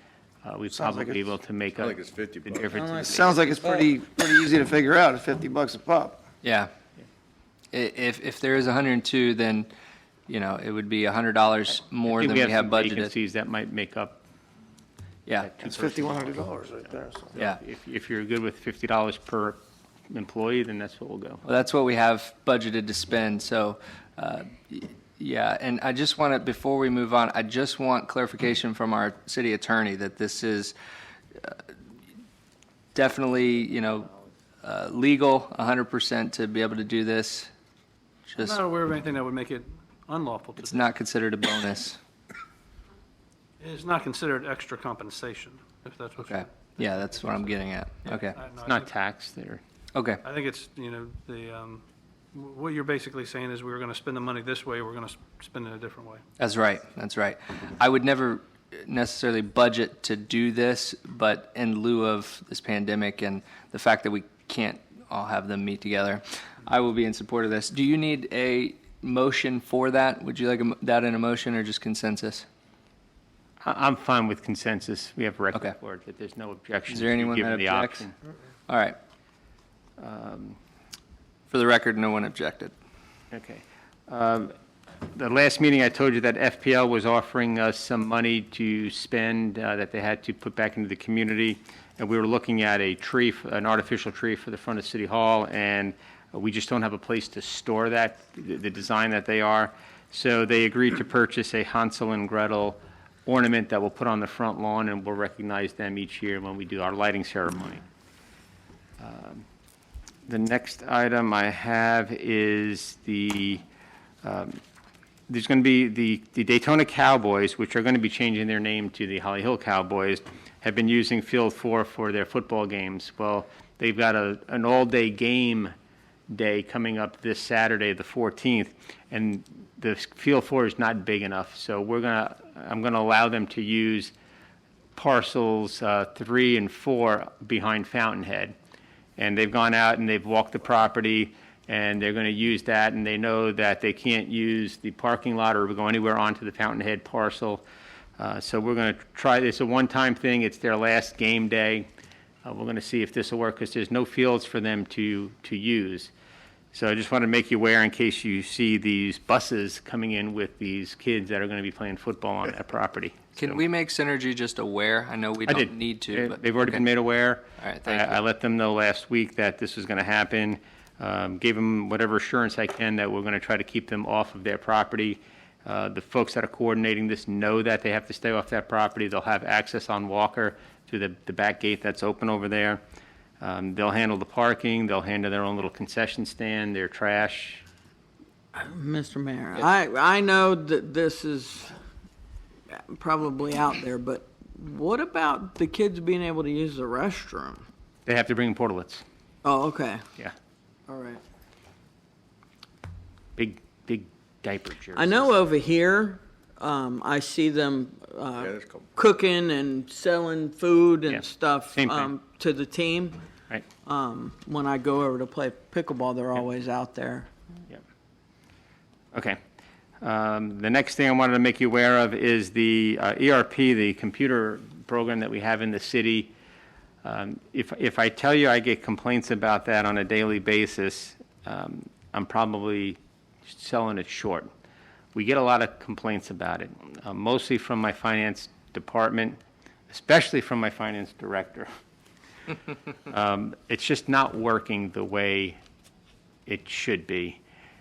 we'd Sounds like probably be it's- able to make I up think it's $50. the difference. in the Sounds like it's pretty easy to figure out at $50 a pop. Yeah. If there is 102, then, you know, it would be $100 more I think than we have some budgeted. vacancies that might make up. Yeah, It's $5,100 right there, so. yeah. If you're good with $50 per employee, then that's what we'll go. Well, that's what we have budgeted to spend, so, yeah, and I just want to, before we move on, I just want clarification from our city attorney that this is definitely, you know, legal, 100% to be able to do this. I'm Just, not aware of anything that would make it unlawful to it's do. not considered a bonus. It's not considered extra compensation, if that's what Okay, you're. yeah, that's what I'm getting at. Okay, It's not taxed there. okay, I think it's, you know, what you're basically saying is we're going to spend the money this way, we're going to spend it a different way. that's right, that's right. I would never necessarily budget to do this, but in lieu of this pandemic and the fact that we can't all have them meet together, I will be in support of this. Do you need a motion for that? Would you like that in a motion or just consensus? I'm fine with consensus. We have a Okay. record for it, that there's no objection. Is there anyone given that the objects? option. All right. For the record, no one objected. Okay. The last meeting, I told you that FPL was offering us some money to spend that they had to put back into the community. And we were looking at a tree, an artificial tree for the front of City Hall, and we just don't have a place to store that, the design that they are. So they agreed to purchase a Hansel and Gretel ornament that we'll put on the front lawn, and we'll recognize them each year when we do our lighting ceremony. The next item I have is there's going to be the Daytona Cowboys, which are going to be changing their name to the Holly Hill Cowboys, have been using Field 4 for their football games. Well, they've got an all-day game day coming up this Saturday, the 14th, and the Field 4 is not big enough, so I'm going to allow them to use parcels 3 and 4 behind Fountainhead. And they've gone out and they've walked the property, and they're going to use that, and they know that they can't use the parking lot or go anywhere onto the Fountainhead parcel. So we're going to try this, a one-time thing. It's their last game day. We're going to see if this will work, because there's no fields for them to use. So I just want to make you aware in case you see these buses coming in with these kids that are going to be playing football on that property. Can So- we make Synergy just aware? I know we I don't did. need to, but. They've already been okay. made aware. All right, thank you. I let them know last week that this was going to happen. Gave them whatever assurance I can that we're going to try to keep them off of their property. The folks that are coordinating this know that they have to stay off that property. They'll have access on Walker through the back gate that's open over there. They'll handle the parking. They'll handle their own little concession stand, their trash. Mr. Mayor, I know that this is probably out there, but what about the kids being able to use the restroom? They have to bring portalets. Oh, okay. Yeah, All right. big diaper jerseys. I know over here, I see them there's a couple. cooking and selling food and Yeah, stuff same thing. to the team. Right. When I go over to play pickleball, they're always out there. Yep. Okay. The next thing I wanted to make you aware of is the ERP, the computer program that we have in the city. If I tell you I get complaints about that on a daily basis, I'm probably selling it short. We get a lot of complaints about it, mostly from my finance department, especially from my finance director. It's just not working the way it should be.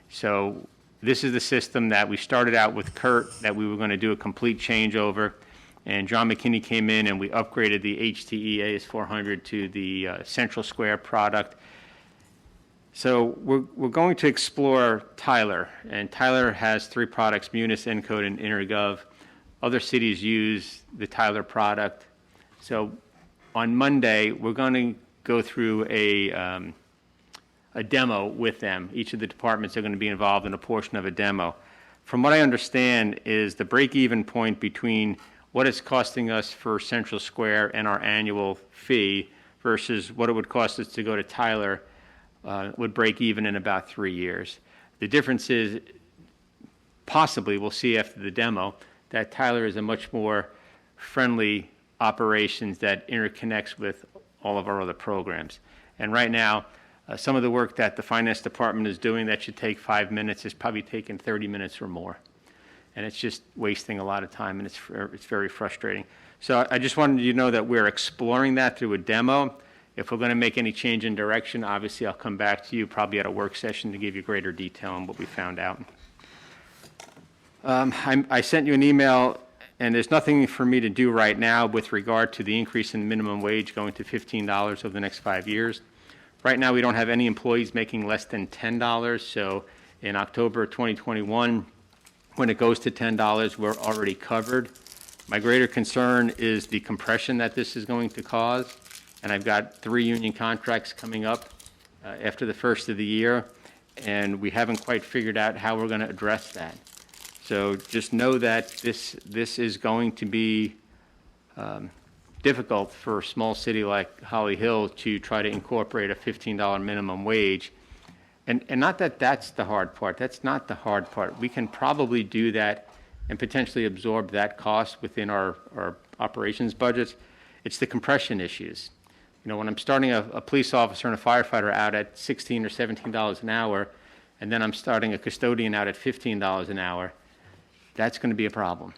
So this is the system that we started out with Kurt, that we were going to do a complete changeover. And John McKinney came in and we upgraded the HTE AS400 to the Central Square product. So we're going to explore Tyler. And Tyler has 3 products, Munis, Encode, and InterGov. Other cities use the Tyler product. So on Monday, we're going to go through a demo with them. Each of the departments are going to be involved in a portion of a demo. From what I understand is the break-even point between what it's costing us for Central Square and our annual fee versus what it would cost us to go to Tyler would break even in about 3 years. The difference is, possibly, we'll see after the demo, that Tyler is a much more friendly operations that interconnects with all of our other programs. And right now, some of the work that the finance department is doing that should take 5 minutes is probably taking 30 minutes or more. And it's just wasting a lot of time, and it's very frustrating. So I just wanted you to know that we're exploring that through a demo. If we're going to make any change in direction, obviously I'll come back to you probably at a work session to give you greater detail on what we found out. I sent you an email, and there's nothing for me to do right now with regard to the increase in minimum wage going to $15 over the next 5 years. Right now, we don't have any employees making less than $10, so in October 2021, when it goes to $10, we're already covered. My greater concern is the compression that this is going to cause, and I've got 3 union contracts coming up after the first of the year, and we haven't quite figured out how we're going to address that. So just know that this is going to be difficult for a small city like Holly Hill to try to incorporate a $15 minimum wage. And not that that's the hard part. That's not the hard part. We can probably do that and potentially absorb that cost within our operations budgets. It's the compression issues. You know, when I'm starting a police officer and a firefighter out at $16 or $17 an hour, and then I'm starting a custodian out at $15 an hour, that's going to be a problem.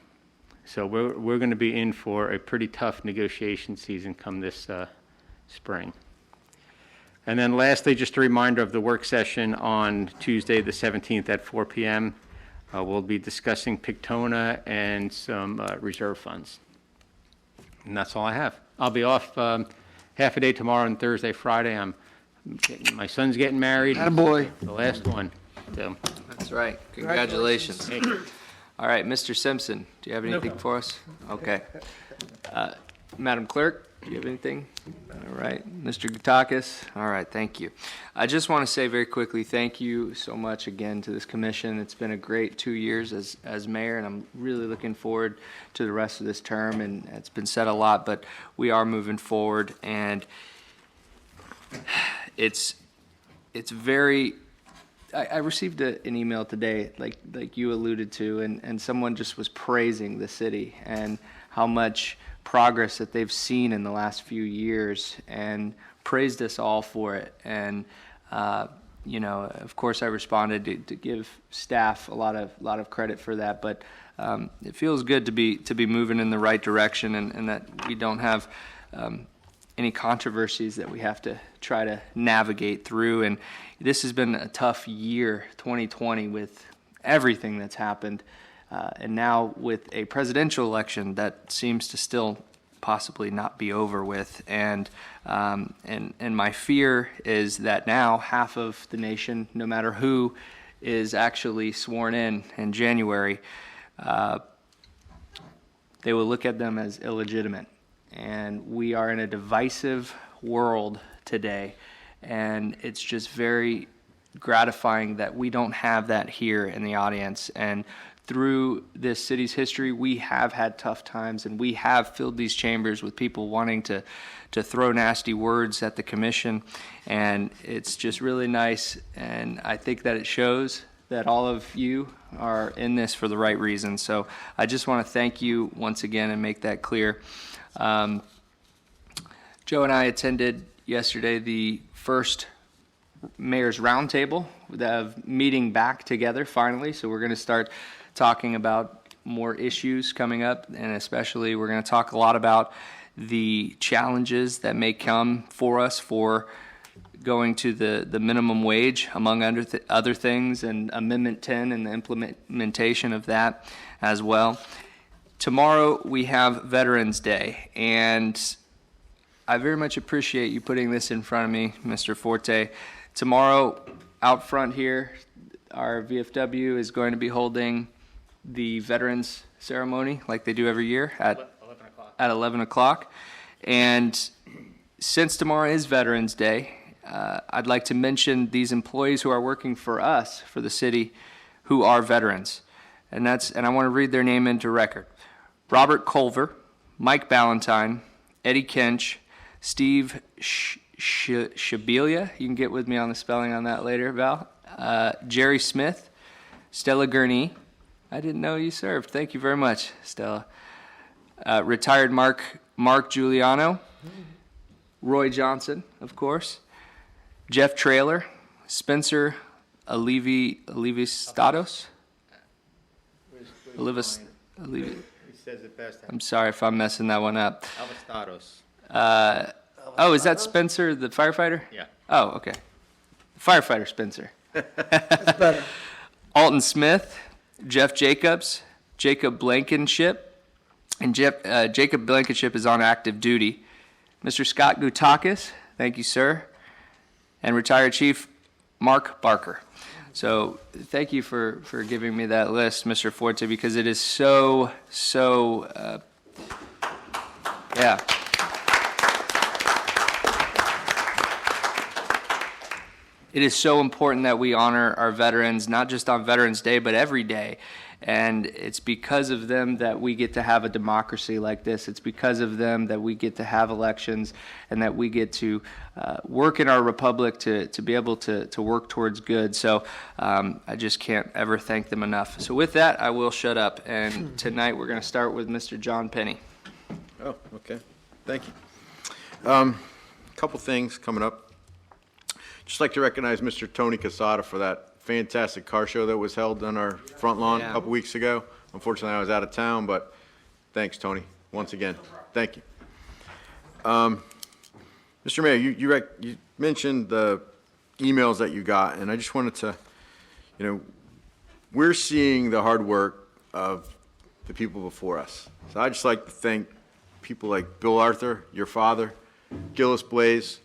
So we're going to be in for a pretty tough negotiation season come this spring. And then lastly, just a reminder of the work session on Tuesday, the 17th at 4 p.m. We'll be discussing Pictona and some reserve funds. And that's all I have. I'll be off half a day tomorrow and Thursday, Friday. My son's getting married. Attaboy. The last one. So. That's right. Congratulations. All right, Mr. Simpson, do you have anything for us? Okay. Madam Clerk, do you have anything? All right. Mr. Gutakis? All right, thank you. I just want to say very quickly, thank you so much again to this commission. It's been a great 2 years as mayor, and I'm really looking forward to the rest of this term, and it's been said a lot, but we are moving forward, and it's very... I received an email today, like you alluded to, and someone just was praising the city and how much progress that they've seen in the last few years and praised us all for it. And, you know, of course, I responded to give staff a lot of credit for that. But it feels good to be moving in the right direction, and that we don't have any controversies that we have to try to navigate through. And this has been a tough year, 2020, with everything that's happened. And now with a presidential election that seems to still possibly not be over with. And my fear is that now half of the nation, no matter who is actually sworn in January, they will look at them as illegitimate. And we are in a divisive world today, and it's just very gratifying that we don't have that here in the audience. And through this city's history, we have had tough times, and we have filled these chambers with people wanting to throw nasty words at the commission, and it's just really nice. And I think that it shows that all of you are in this for the right reasons. So I just want to thank you once again and make that clear. Joe and I attended yesterday the first Mayor's Roundtable, meeting back together finally. So we're going to start talking about more issues coming up, and especially we're going to talk a lot about the challenges that may come for us for going to the minimum wage, among other things, and Amendment 10 and the implementation of that as well. Tomorrow we have Veterans Day, and I very much appreciate you putting this in front of me, Mr. Forte. Tomorrow, out front here, our VFW is going to be holding the Veterans Ceremony like they do every year at 11 o'clock. And since tomorrow is Veterans Day, I'd like to mention these employees who are working for us, for the city, who are veterans. And I want to read their name into record. Robert Culver, Mike Ballantyne, Eddie Kench, Steve Shabelia, you can get with me on the spelling on that later, Val, Jerry Smith, Stella Gurney. I didn't know you served. Thank you very much, Stella. Retired Mark Giuliano, Roy Johnson, of course, Jeff Traylor, Spencer Alivistados. He says it best. I'm sorry if I'm messing that one up. Alivistados. Oh, is that Spencer, the firefighter? Yeah. Oh, okay. Firefighter Spencer. That's better. Alton Smith, Jeff Jacobs, Jacob Blankenship, and Jacob Blankenship is on active duty. Mr. Scott Gutakis, thank you, sir, and retired Chief Mark Barker. So thank you for giving me that list, Mr. Forte, because it is so yeah. It is so important that we honor our veterans, not just on Veterans Day, but every day. And it's because of them that we get to have a democracy like this. It's because of them that we get to have elections and that we get to work in our republic to be able to work towards good. So I just can't ever thank them enough. So with that, I will shut up. And tonight we're going to start with Mr. John Penny. Oh, okay. Thank you. Couple things coming up. Just like to recognize Mr. Tony Casada for that fantastic car show that was held on our front lawn a couple weeks ago. Unfortunately, I was out of town, but thanks, Tony, once again. Thank you. Mr. Mayor, you mentioned the emails that you got, and I just wanted to, we're seeing the hard work of the people before us. So I'd just like to thank people like Bill Arthur, your father, Gillis Blaze,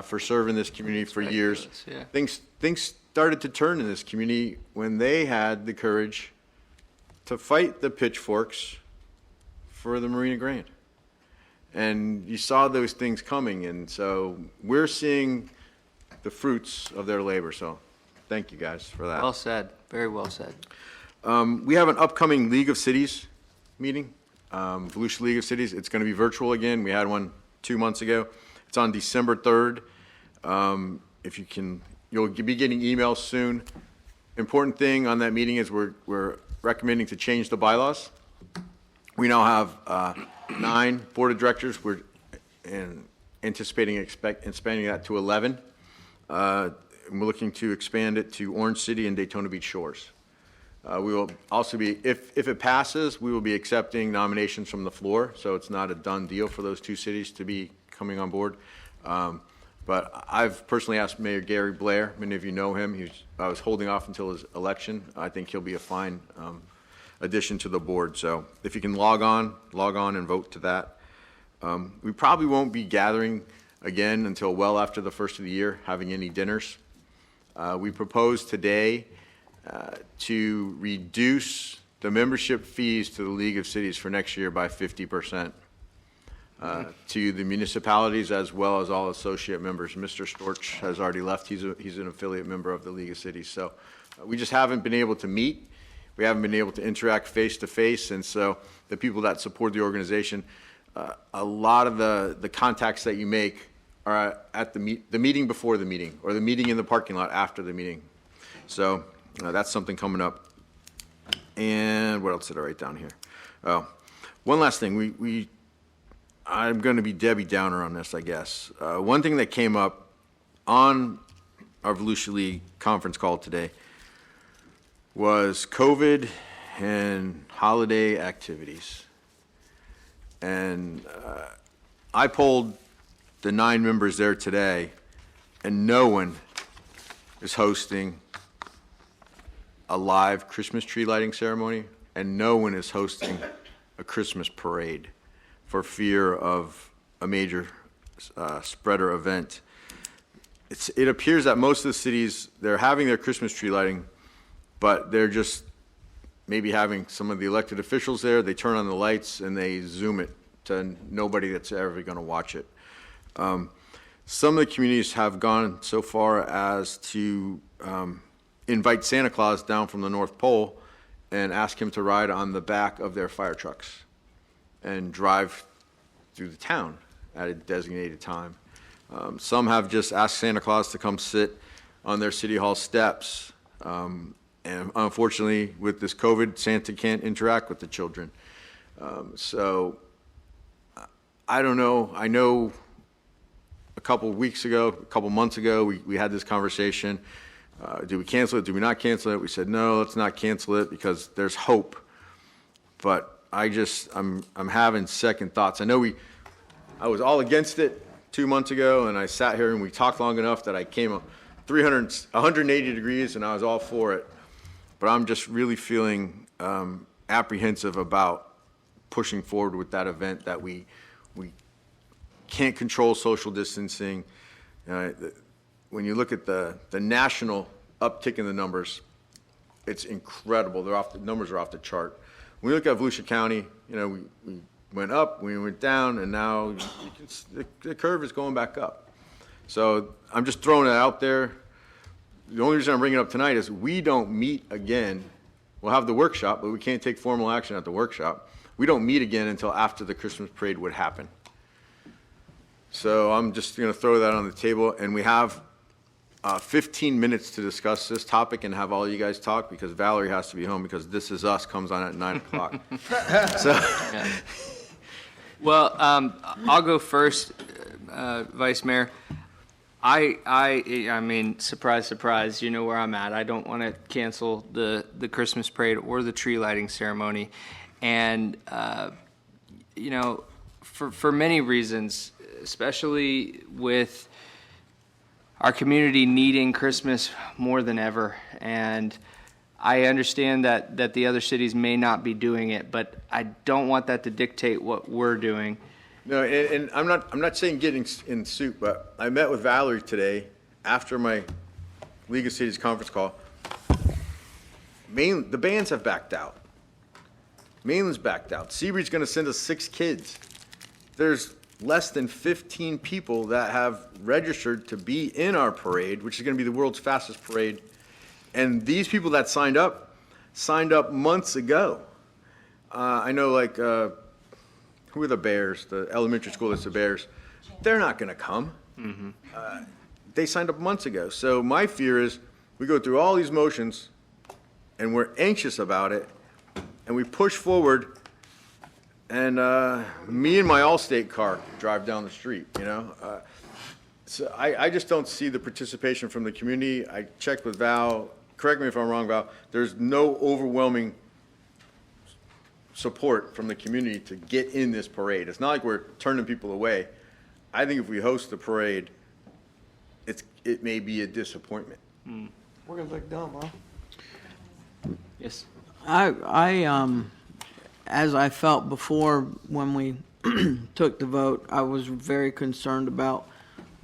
for serving this community for years. Yeah. Things started to turn in this community when they had the courage to fight the pitchforks for the Marina Grande. And you saw those things coming, and so we're seeing the fruits of their labor. So thank you guys for that. Well said. Very well said. We have an upcoming League of Cities meeting, Volusia League of Cities. It's going to be virtual again. We had one 2 months ago. It's on December 3rd. If you can, you'll be getting emails soon. Important thing on that meeting is we're recommending to change the bylaws. We now have 9 board of directors. We're anticipating expanding that to 11. and we're looking to expand it to Orange City and Daytona Beach Shores. We will also be, if it passes, we will be accepting nominations from the floor, so it's not a done deal for those two cities to be coming on board. But I've personally asked Mayor Gary Blair, many of you know him, I was holding off until his election. I think he'll be a fine addition to the board. So if you can log on and vote to that. We probably won't be gathering again until well after the first of the year, having any dinners. We propose today to reduce the membership fees to the League of Cities for next year by 50%. To the municipalities as well as all associate members. Mr. Storch has already left. He's an affiliate member of the League of Cities. So we just haven't been able to meet. We haven't been able to interact face to face. And so the people that support the organization, a lot of the contacts that you make are at the meeting before the meeting, or the meeting in the parking lot after the meeting. So that's something coming up. And what else did I write down here? Oh, one last thing. I'm going to be Debbie Downer on this, I guess. One thing that came up on our Volusia League conference call today was COVID and holiday activities. And I polled the 9 members there today, and no one is hosting a live Christmas tree lighting ceremony, and no one is hosting a Christmas parade for fear of a major spreader event. It appears that most of the cities, they're having their Christmas tree lighting, but they're just maybe having some of the elected officials there, they turn on the lights and they zoom it to nobody that's ever gonna watch it. Some of the communities have gone so far as to invite Santa Claus down from the North Pole and ask him to ride on the back of their fire trucks and drive through the town at a designated time. Some have just asked Santa Claus to come sit on their city hall steps. And unfortunately, with this COVID, Santa can't interact with the children. So I don't know. I know a couple months ago, we had this conversation. Do we cancel it? Do we not cancel it? We said, no, let's not cancel it because there's hope. But I'm having second thoughts. I know I was all against it 2 months ago, and I sat here and we talked long enough that I came up 180 degrees, and I was all for it. But I'm just really feeling apprehensive about pushing forward with that event that we can't control social distancing. When you look at the national uptick in the numbers, it's incredible. The numbers are off the chart. When we look at Volusia County, we went up, we went down, and now the curve is going back up. So I'm just throwing it out there. The only reason I'm bringing it up tonight is we don't meet again. We'll have the workshop, but we can't take formal action at the workshop. We don't meet again until after the Christmas parade would happen. So I'm just going to throw that on the table, and we have 15 minutes to discuss this topic and have all you guys talk, because Valerie has to be home because This Is Us comes on at 9 o'clock. So. Yeah. Well, I'll go first, Vice Mayor. I mean, surprise, surprise, you know where I'm at. I don't want to cancel the Christmas parade or the tree lighting ceremony. And, for many reasons, especially with our community needing Christmas more than ever. And I understand that the other cities may not be doing it, but I don't want that to dictate what we're doing. No, and I'm not saying getting in suit, but I met with Valerie today after my League of Cities conference call. The bands have backed out. Mainland's backed out. Seabreeze's going to send us 6 kids. There's less than 15 people that have registered to be in our parade, which is going to be the world's fastest parade. And these people that signed up months ago. I know, who are the Bears? The elementary school that's the Bears. They're not going to come. Mm-hmm. They signed up months ago. So my fear is we go through all these motions, and we're anxious about it, and we push forward, and me and my Allstate car drive down the street, So I just don't see the participation from the community. I checked with Val, correct me if I'm wrong, Val, there's no overwhelming support from the community to get in this parade. It's not like we're turning people away. I think if we host the parade, it may be a disappointment. We're gonna look dumb, huh? Yes. As I felt before when we took the vote, I was very concerned about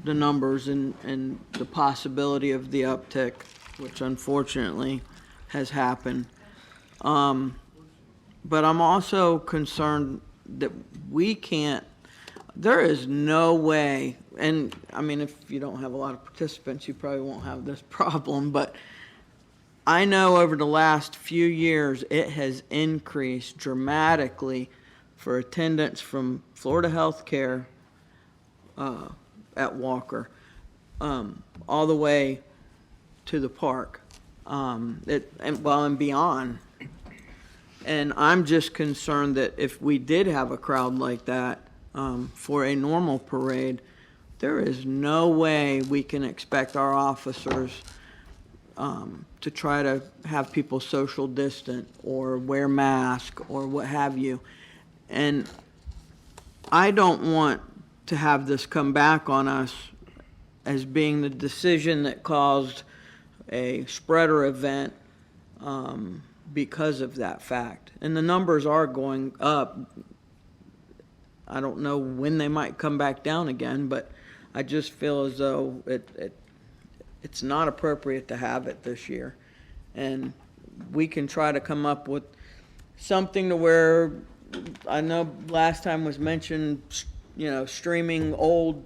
the numbers and the possibility of the uptick, which unfortunately has happened. But I'm also concerned that we can't, there is no way, and I mean, if you don't have a lot of participants, you probably won't have this problem, but I know over the last few years, it has increased dramatically for attendance from Florida Healthcare at Walker, all the way to the park, and beyond. And I'm just concerned that if we did have a crowd like that for a normal parade, there is no way we can expect our officers to try to have people social distant or wear masks or what have you. And I don't want to have this come back on us as being the decision that caused a spreader event because of that fact. And the numbers are going up. I don't know when they might come back down again, but I just feel as though it's not appropriate to have it this year. And we can try to come up with something to where, I know last time was mentioned, streaming old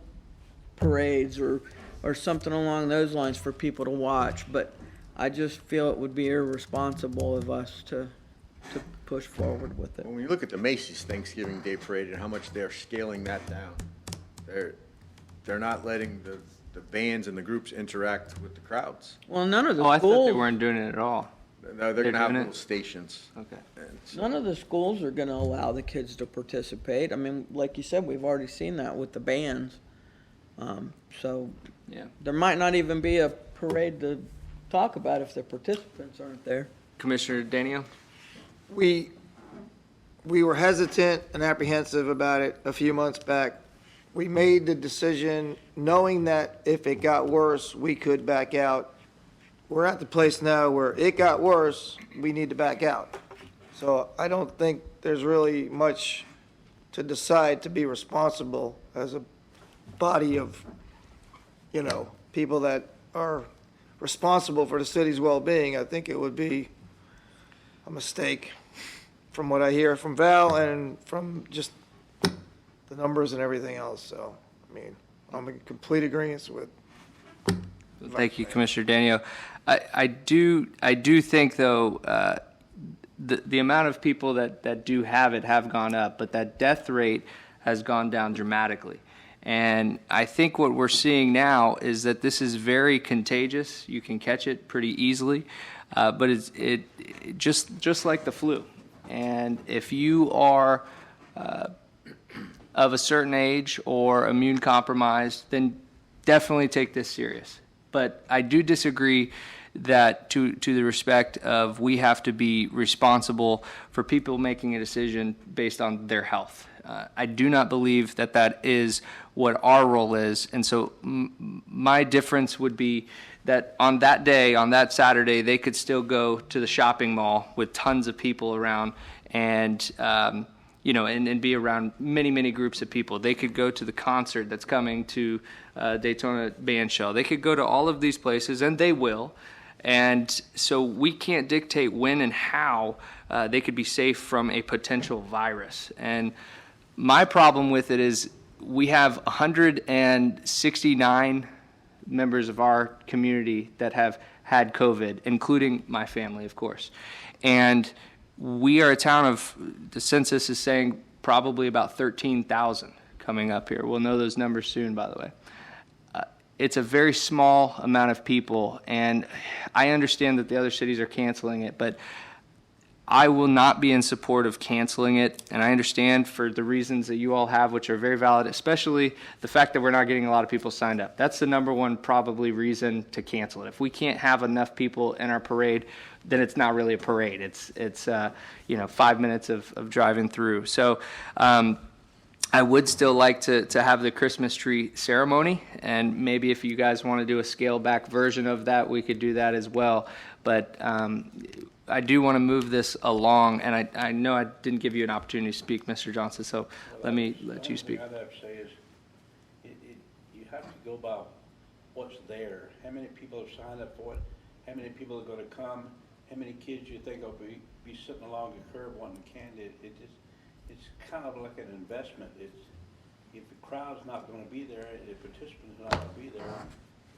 parades or something along those lines for people to watch. But I just feel it would be irresponsible of us to push forward with it. When you look at the Macy's Thanksgiving Day Parade and how much they're scaling that down, they're not letting the bands and the groups interact with the crowds. Well, none of the Oh, I thought they schools, weren't doing it at all. No, they're gonna have doing it? little stations. Okay. And so- none of the schools are going to allow the kids to participate. I mean, like you said, we've already seen that with the bands. So Yeah. there might not even be a parade to talk about if the participants aren't there. Commissioner Danio? We were hesitant and apprehensive about it a few months back. We made the decision knowing that if it got worse, we could back out. We're at the place now where it got worse, we need to back out. So I don't think there's really much to decide to be responsible as a body of, people that are responsible for the city's well-being. I think it would be a mistake from what I hear from Val and from just the numbers and everything else. So, I mean, I'm in complete agreement with. Thank you, Commissioner Danio. I do think, though, the amount of people that do have it have gone up, but that death rate has gone down dramatically. And I think what we're seeing now is that this is very contagious. You can catch it pretty easily, but it just like the flu. And if you are of a certain age or immune compromised, then definitely take this serious. But I do disagree that to the respect of we have to be responsible for people making a decision based on their health. I do not believe that is what our role is. And so my difference would be that on that day, on that Saturday, they could still go to the shopping mall with tons of people around and be around many, many groups of people. They could go to the concert that's coming to Daytona Band Shell. They could go to all of these places, and they will. And so we can't dictate when and how they could be safe from a potential virus. And my problem with it is we have 169 members of our community that have had COVID, including my family, of course. And we are a town of, the census is saying probably about 13,000 coming up here. We'll know those numbers soon, by the way. It's a very small amount of people, and I understand that the other cities are canceling it, but I will not be in support of canceling it, and I understand for the reasons that you all have, which are very valid, especially the fact that we're not getting a lot of people signed up. That's the number one probably reason to cancel it. If we can't have enough people in our parade, then it's not really a parade. It's 5 minutes of driving through. So I would still like to have the Christmas tree ceremony, and maybe if you guys want to do a scale back version of that, we could do that as well. But I do want to move this along, and I know I didn't give you an opportunity to speak, Mr. Johnson, so let me let you speak. What I'd have to say is, you have to go by what's there. How many people have signed up for it? How many people are going to come? How many kids you think will be sitting along the curb wanting candy? It's kind of like an investment. If the crowd's not going to be there, the participants not going to be there,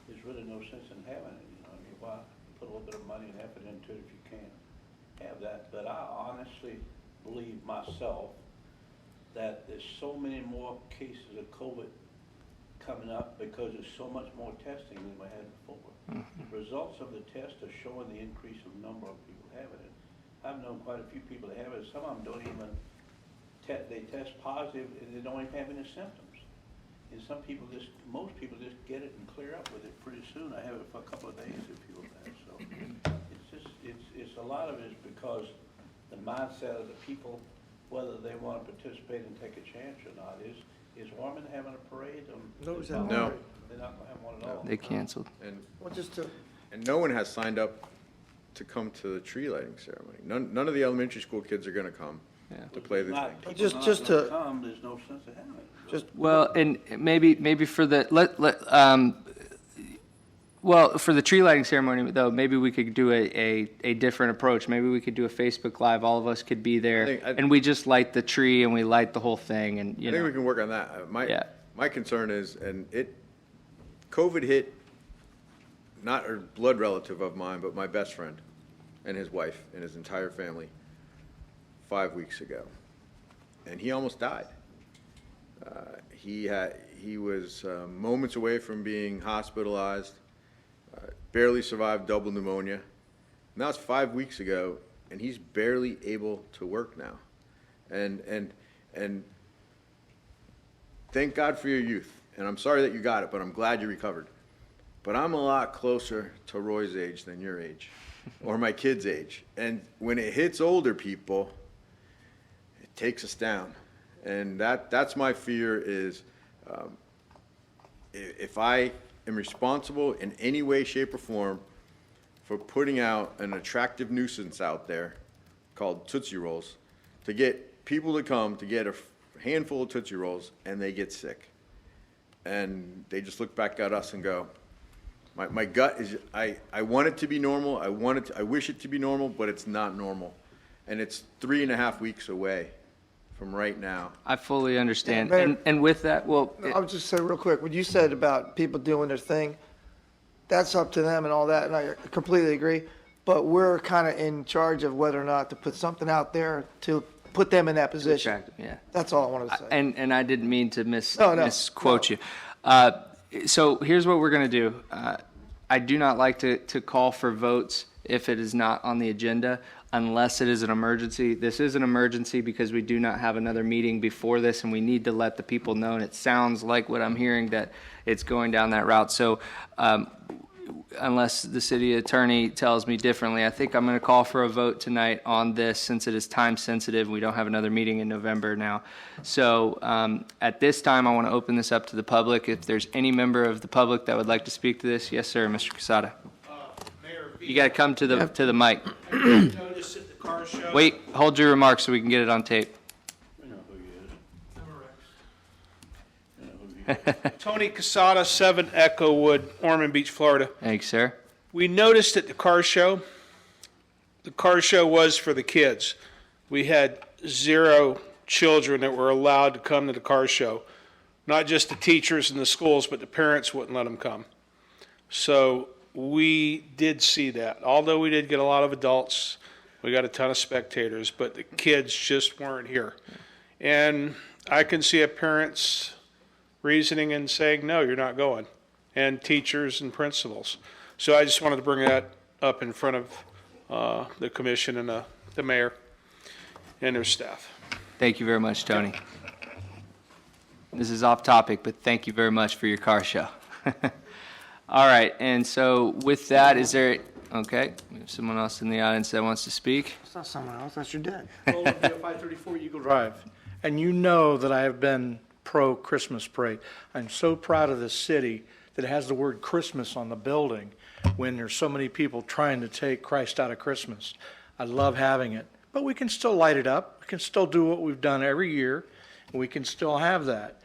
there's really no sense in having it. I mean, why put a little bit of money and effort into it if you can't have that? But I honestly believe myself that there's so many more cases of COVID coming up because there's so much more testing than we had before. The results of the test are showing the increase of number of people having it. I've known quite a few people that have it. Some of them don't even, they test positive and they don't even have any symptoms. And most people just get it and clear up with it pretty soon. I have it for a couple of days if people have. So it's a lot of it is because the mindset of the people, whether they want to participate and take a chance or not, is Warman having a parade? No. They're not going to have one at all. They canceled. And no one has signed up to come to the tree lighting ceremony. None of the elementary school kids are going to come to play the thing. There's no sense of having it. Well, and maybe for the for the tree lighting ceremony though, maybe we could do a different approach. Maybe we could do a Facebook Live. All of us could be there, and we just light the tree and we light the whole thing. And I think we can work on that. My concern is, COVID hit not a blood relative of mine, but my best friend and his wife and his entire family 5 weeks ago, and he almost died. He was moments away from being hospitalized, barely survived double pneumonia. And that was 5 weeks ago, and he's barely able to work now. And thank God for your youth. And I'm sorry that you got it, but I'm glad you recovered. But I'm a lot closer to Roy's age than your age, or my kid's age. And when it hits older people, it takes us down. And that's my fear is if I am responsible in any way, shape, or form for putting out an attractive nuisance out there called Tootsie Rolls to get people to come to get a handful of Tootsie Rolls and they get sick. And they just look back at us and go, my gut is, I want it to be normal. I wish it to be normal, but it's not normal. And it's 3.5 weeks away from right now. I fully understand. Yeah, and with that, I'll just say real quick, what you said about people doing their thing, that's up to them and all that, and I completely agree. But we're kind of in charge of whether or not to put something out there to put them in that position. Yeah. That's all I wanted to say. And I didn't mean to No. misquote you. So here's what we're going to do. I do not like to call for votes if it is not on the agenda, unless it is an emergency. This is an emergency because we do not have another meeting before this, and we need to let the people know. And it sounds like what I'm hearing that it's going down that route. So unless the city attorney tells me differently, I think I'm going to call for a vote tonight on this since it is time sensitive. We don't have another meeting in November now. So at this time, I want to open this up to the public. If there's any member of the public that would like to speak to this, yes, sir, Mr. Casada. You got to come to the mic. Notice at the car show. Wait, hold your remarks so we can get it on tape. We know who he is. Tony Casada, 7 Echo Wood, Ormond Beach, Florida. Thanks, sir. We noticed at the car show was for the kids. We had 0 children that were allowed to come to the car show. Not just the teachers in the schools, but the parents wouldn't let them come. So we did see that. Although we did get a lot of adults, we got a ton of spectators, but the kids just weren't here. And I can see a parents reasoning and saying, no, you're not going, and teachers and principals. So I just wanted to bring that up in front of the commission and the the mayor and their staff. Thank you very much, Tony. This is off topic, but thank you very much for your car show. All right, and so with that, is there, okay, we have someone else in the audience that wants to speak? It's not someone else, that's your dad. Well, at 534 Eagle Drive. And you know that I have been pro-Christmas parade. I'm so proud of this city that it has the word Christmas on the building when there's so many people trying to take Christ out of Christmas. I love having it. But we can still light it up. We can still do what we've done every year. And we can still have that.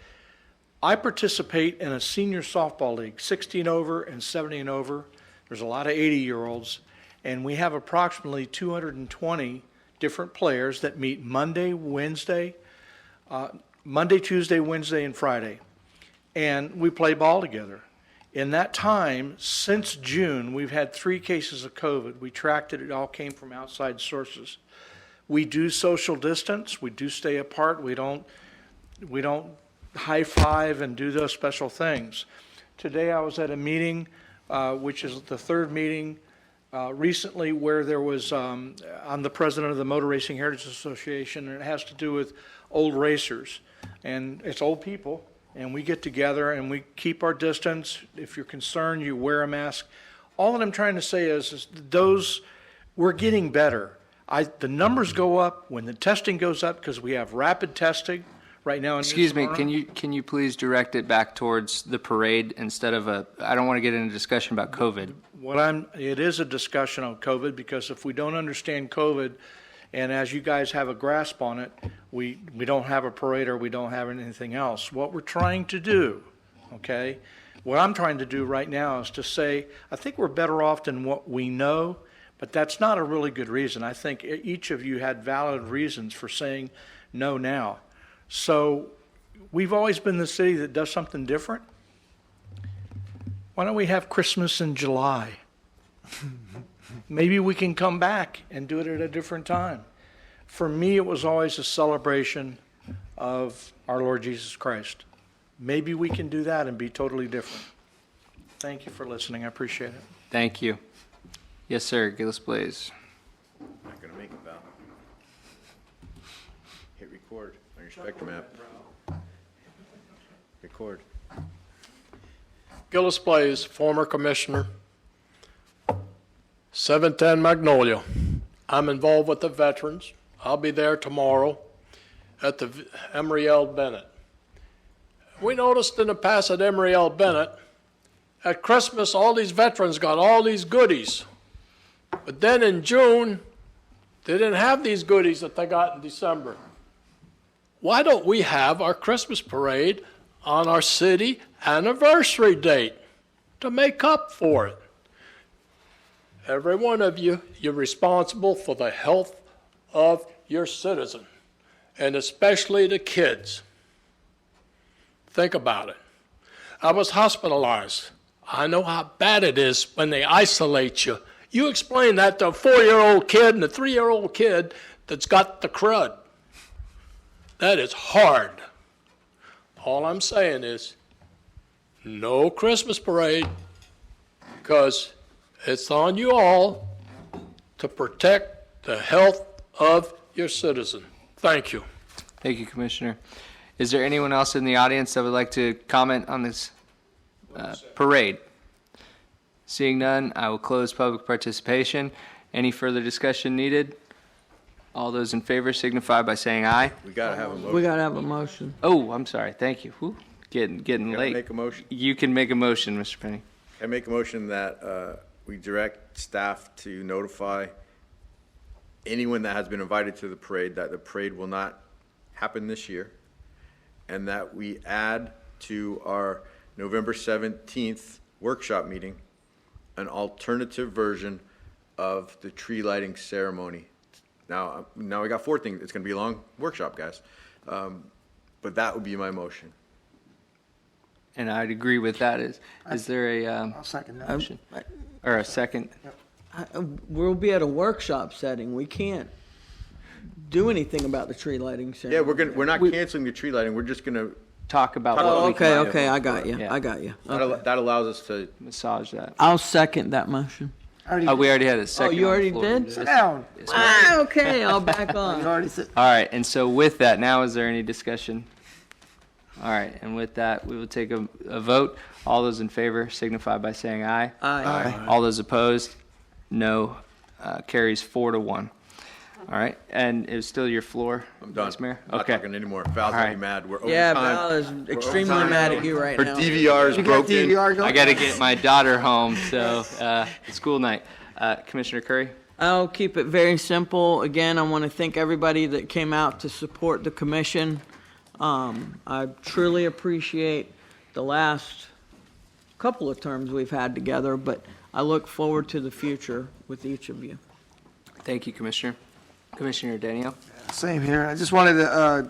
I participate in a senior softball league, 16 over and 70 and over. There's a lot of 80-year-olds. And we have approximately 220 different players that meet Monday, Tuesday, Wednesday, and Friday. And we play ball together. In that time, since June, we've had 3 cases of COVID. We tracked it. It all came from outside sources. We do social distance. We do stay apart. We don't high five and do those special things. Today I was at a meeting, which is the 3rd meeting recently, where there was, I'm the president of the Motor Racing Heritage Association, and it has to do with old racers. And it's old people, and we get together and we keep our distance. If you're concerned, you wear a mask. All that I'm trying to say is we're getting better. The numbers go up when the testing goes up because we have rapid testing right now. Excuse me, can you please direct it back towards the parade instead of I don't want to get into a discussion about COVID. It is a discussion on COVID, because if we don't understand COVID, and as you guys have a grasp on it, we don't have a parade or we don't have anything else. What we're trying to do, okay, what I'm trying to do right now is to say, I think we're better off than what we know, but that's not a really good reason. I think each of you had valid reasons for saying no now. So we've always been the city that does something different. Why don't we have Christmas in July? Maybe we can come back and do it at a different time. For me, it was always a celebration of our Lord Jesus Christ. Maybe we can do that and be totally different. Thank you for listening. I appreciate it. Thank you. Yes, sir. Gillis Blaze. I'm not going to make it, Val. Hit record on your Spectrum app. Record. Gillis Blaze, former commissioner, 710 Magnolia. I'm involved with the veterans. I'll be there tomorrow at the Emory L. Bennett. We noticed in the past at Emory L. Bennett, at Christmas, all these veterans got all these goodies. But then in June, they didn't have these goodies that they got in December. Why don't we have our Christmas parade on our city anniversary date to make up for it? Every one of you, you're responsible for the health of your citizen, and especially the kids. Think about it. I was hospitalized. I know how bad it is when they isolate you. You explain that to a 4-year-old kid and a 3-year-old kid that's got the crud. That is hard. All I'm saying is, no Christmas parade, because it's on you all to protect the health of your citizen. Thank you. Thank you, Commissioner. Is there anyone else in the audience that would like to comment on this parade? Seeing none, I will close public participation. Any further discussion needed? All those in favor signify by saying aye. We got to have a motion. We gotta have a motion. Oh, I'm sorry. Thank you. Whew, getting Gotta late. make a motion. You can make a motion, Mr. Penny. I make a motion that we direct staff to notify anyone that has been invited to the parade that the parade will not happen this year, and that we add to our November 17th workshop meeting an alternative version of the tree lighting ceremony. Now we got 4 things. It's going to be a long workshop, guys, but that would be my motion. And I'd agree with that. Is there a I'll second that. motion or a second? We'll be at a workshop setting. We can't do anything about the tree lighting ceremony. Yeah, we're not canceling the tree lighting. We're just going to Talk about Talk what about we what can we Okay, I got you. Yeah. I got you. that allows us to. massage that. I'll second that motion. We already had a Oh, second. you on the already floor. did? Sit down. Ah, okay, I'll back on. You already said. All right, and so with that, now is there any discussion? All right, and with that, we will take a vote. All those in favor signify by saying aye. Aye. All those opposed, no. Carries 4-1. All right, and it was still your floor, I'm done. Vice Mayor? Not Okay. talking anymore. Val's All gonna be right. mad. We're Yeah, overtime. Val is extremely mad at you right Her now. DVR is You got broken. DVR going? I got to get my daughter home, so school night. Commissioner Curry? I'll keep it very simple. Again, I want to thank everybody that came out to support the commission. I truly appreciate the last couple of terms we've had together, but I look forward to the future with each of you. Thank you, Commissioner. Commissioner Daniel? Same here. I just wanted to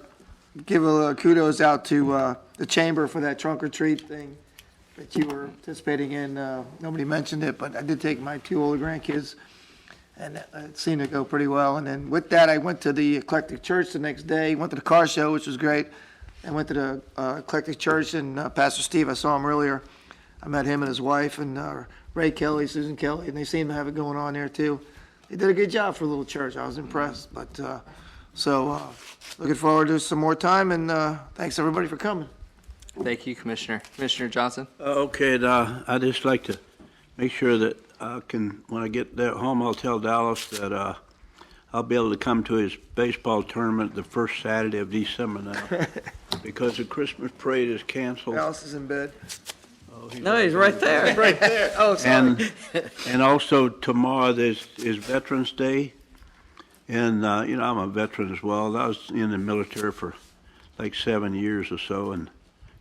give a little kudos out to the chamber for that trunk or treat thing that you were participating in. Nobody mentioned it, but I did take my 2 older grandkids, and it seemed to go pretty well. And then with that, I went to the Eclectic Church the next day, went to the car show, which was great. I went to the Eclectic Church, and Pastor Steve, I saw him earlier. I met him and his wife, and Ray Kelly, Susan Kelly, and they seem to have it going on there too. They did a good job for a little church. I was impressed. But looking forward to some more time, and thanks everybody for coming. Thank you, Commissioner. Commissioner Johnson? Okay, I'd just like to make sure that I can, when I get there home, I'll tell Dallas that I'll be able to come to his baseball tournament the first Saturday of December now, because the Christmas parade is canceled. Dallas is in bed. No, he's right there. Right there. Oh, sorry. And also tomorrow is Veterans Day, and you know, I'm a veteran as well. I was in the military for like 7 years or so, and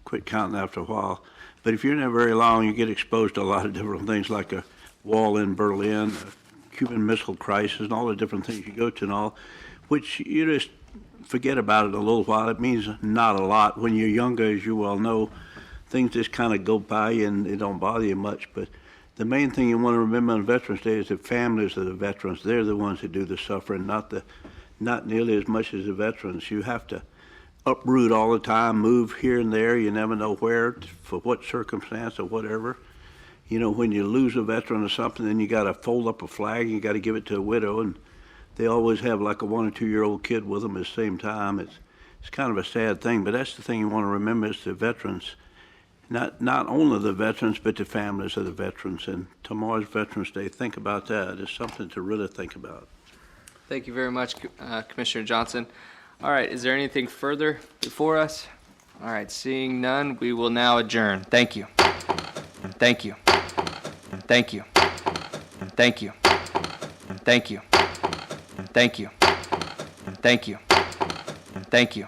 quit counting after a while. But if you're in there very long, you get exposed to a lot of different things, like a wall in Berlin, a Cuban Missile Crisis, and all the different things you go to and all, which you just forget about it a little while. It means not a lot. When you're younger, as you well know, things just kind of go by you and it don't bother you much. But the main thing you want to remember on Veterans Day is the families of the veterans. They're the ones that do the suffering, not nearly as much as the veterans. You have to uproot all the time, move here and there. You never know where, for what circumstance or whatever. You know, when you lose a veteran or something, then you got to fold up a flag and you got to give it to a widow, and they always have like a 1 or 2 year old kid with them at the same time. It's kind of a sad thing, but that's the thing you want to remember is the veterans. Not only the veterans, but the families of the veterans. And tomorrow's Veterans Day, think about that. It's something to really think about. Thank you very much, Commissioner Johnson. All right, is there anything further before us? All right, seeing none, we will now adjourn. Thank you. Thank you. Thank you. Thank you. Thank you. Thank you. Thank you. Thank you.